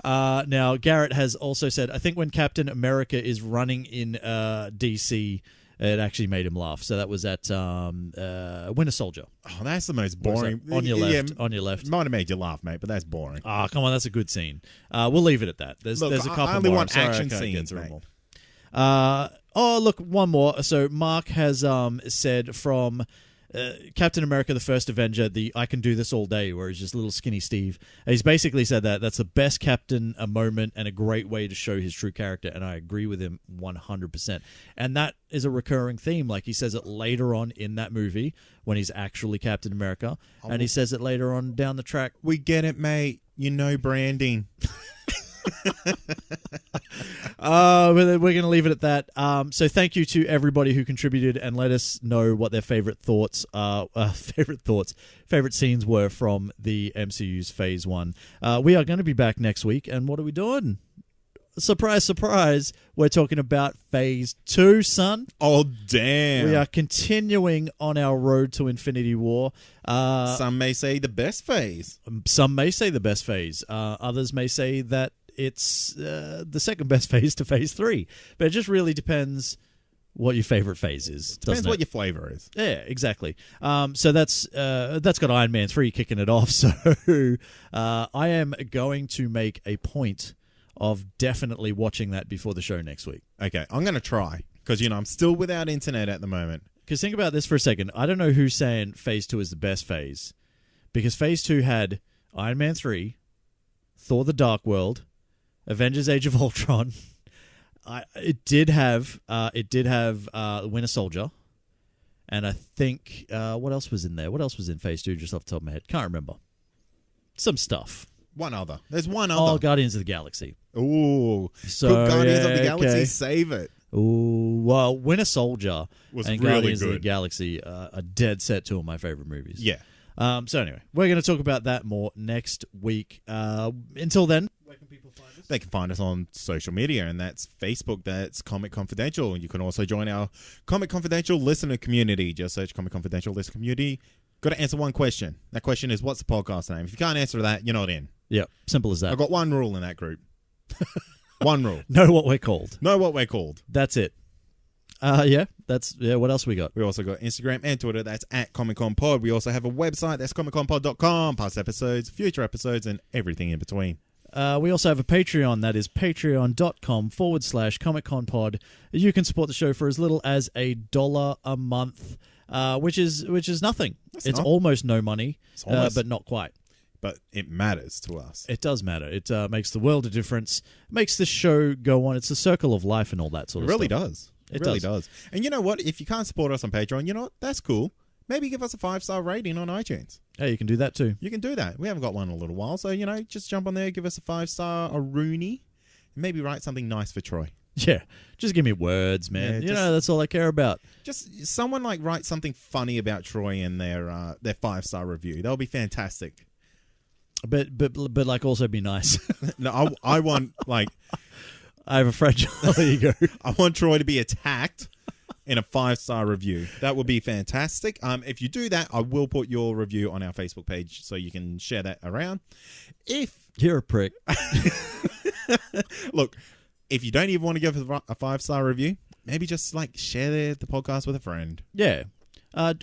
Now, Garrett has also said, I think when Captain America is running in DC, it actually made him laugh. So that was at Winter Soldier. Oh, that's the most boring. On your left. On your left. Might have made you laugh, mate, but that's boring. Oh, come on, that's a good scene. We'll leave it at that. There's a couple more. I only want action scenes, mate. Look, one more. So Mark has said from Captain America, the First Avenger, the I Can Do This All Day, where he's just little skinny Steve. He's basically said that's the best Captain moment and a great way to show his true character, and I agree with him 100%. And that is a recurring theme. Like, he says it later on in that movie when he's actually Captain America, and he says it later on down the track. We get it, mate. You know branding. We're going to leave it at that. So thank you to everybody who contributed and let us know what their favorite scenes were from the MCU's Phase 1. We are going to be back next week, and what are we doing? surprise, surprise, we're talking about Phase 2, son. Oh, damn. We are continuing on our road to Infinity War. Some may say the best phase. Some may say the best phase. Others may say that it's the second best phase to Phase 3. But it just really depends what your favorite phase is. Depends what your flavor is. Yeah, exactly. So that's got Iron Man 3 kicking it off. So I am going to make a point of definitely watching that before the show next week. Okay, I'm going to try because, I'm still without internet at the moment. Because think about this for a second. I don't know who's saying Phase 2 is the best phase. Because Phase 2 had Iron Man 3, Thor the Dark World, Avengers Age of Ultron. It did have Winter Soldier. And I think, what else was in there? What else was in Phase 2 just off the top of my head? Can't remember. Some stuff. One other. There's one other. Oh, Guardians of the Galaxy. Ooh. So, could Guardians of the Galaxy okay. save it? Ooh, well, Winter Soldier Was and really Guardians of the good. Galaxy are dead set two of my favorite movies. Yeah. So anyway, we're going to talk about that more next week. Until then, where can people find us? They can find us on social media, and that's Facebook. That's Comic Confidential. You can also join our Comic Confidential listener community. Just search Comic Confidential listener community. Got to answer one question. That question is, what's the podcast name? If you can't answer that, you're not in. Yeah, simple as that. I've got one rule in that group. One rule. Know what we're called. Know what we're called. That's it. What else we got? We also got Instagram and Twitter. That's at ComicConPod. We also have a website. That's ComicConPod.com. Past episodes, future episodes, and everything in between. We also have a Patreon. That is patreon.com/ComicConPod. You can support the show for as little as $1 a month, which is nothing. It's almost no money, but not quite. But it matters to us. It does matter. It makes the world a difference. It makes the show go on. It's a circle of life and all that sort of stuff. It really does. It really does. And you know what? If you can't support us on Patreon, you know what? That's cool. Maybe give us a 5-star rating on iTunes. Hey, you can do that too. You can do that. We haven't got one in a little while. So, just jump on there, give us a 5-star, a Rooney, and maybe write something nice for Troy. Yeah. Just give me words, man. Yeah, that's all I care about. Just someone write something funny about Troy in their 5-star review. That'll be fantastic. But also be nice. No, I want I have a fragile ego. I want Troy to be attacked in a 5-star review. That would be fantastic. If you do that, I will put your review on our Facebook page so you can share that around. You're a prick. Look, if you don't even want to give a 5-star review, maybe just share the podcast with a friend. Yeah.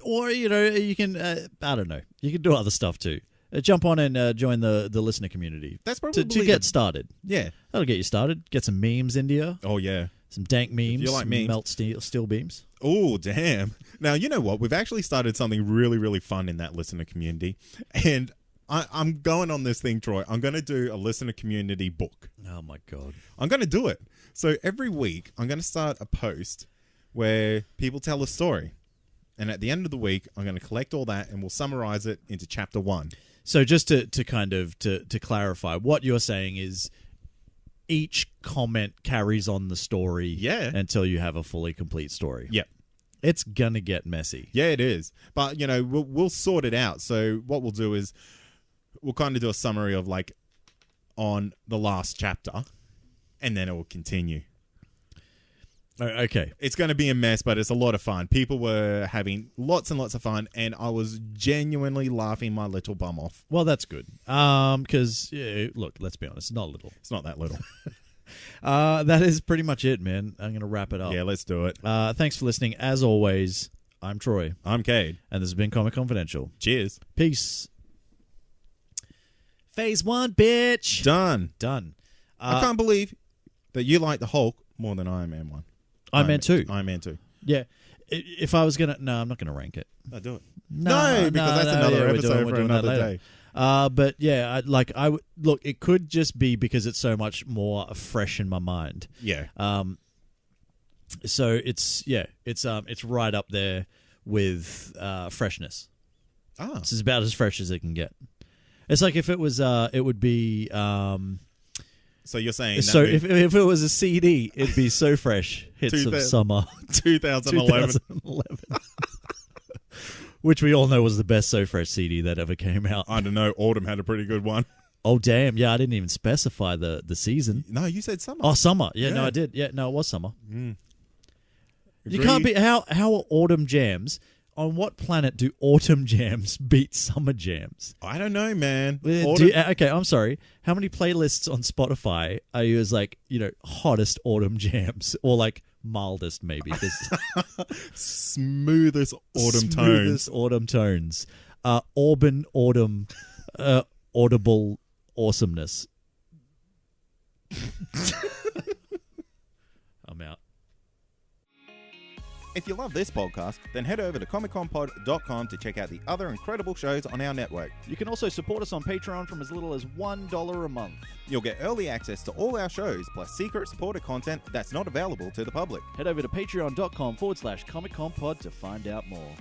Or you can I don't know. You can do other stuff too. Jump on and join the listener community. That's probably to get started. Yeah, that'll get you started. Get some memes into you. Oh yeah, some dank memes. If you like memes, melt steel beams. Oh damn! Now you know what? We've actually started something really really fun in that listener community, and I'm going on this thing, Troy. I'm going to do a listener community book. Oh my god! I'm going to do it. So every week, I'm going to start a post where people tell a story, and at the end of the week, I'm going to collect all that and we'll summarize it into chapter 1. So just to kind of to clarify, what you're saying is each comment carries on the story until you have a fully complete story. Yep. It's going to get messy. Yeah, it is. But, we'll sort it out. So what we'll do is we'll kind of do a summary of on the last chapter and then it will continue. Okay. It's going to be a mess, but it's a lot of fun. People were having lots and lots of fun, and I was genuinely laughing my little bum off. Well, that's good. Because, look, let's be honest, it's not little. It's not that little. That is pretty much it, man. I'm going to wrap it up. Yeah, let's do it. Thanks for listening. As always, I'm Troy. I'm Cade. And this has been Comic Confidential. Cheers. Peace. Phase 1, bitch. Done. I can't believe that you like the Hulk more than Iron Man 1. Iron Man 2. Iron Man 2. Yeah. If I was going to... No, I'm not going to rank it. No, do it. No, because that's another episode for another day. But yeah, look, it could just be because it's so much more fresh in my mind. Yeah. So it's right up there with freshness. It's about as fresh as it can get. It's like if it was, it would be... So you're saying... So if it was a CD, it'd be so fresh. Hits of summer. 2011. Which we all know was the best So Fresh CD that ever came out. I don't know. Autumn had a pretty good one. Oh, damn. Yeah, I didn't even specify the season. No, you said summer. Oh, summer. Yeah, no, Yeah. I did. Yeah, no, it was summer. You Agree. can't be... How are autumn jams... On what planet do autumn jams beat summer jams? I don't know, man. Okay, I'm sorry. How many playlists on Spotify are you as like, hottest autumn jams or like mildest maybe? Smoothest autumn Smoothest autumn tones. Auburn autumn audible awesomeness. I'm out. If you love this podcast, then head over to comicconpod.com to check out the other incredible shows on our network. You can also support us on Patreon from as little as $1 a month. You'll get early access to all our shows, plus secret supporter content that's not available to the public. Head over to patreon.com/ComicConPod to find out more.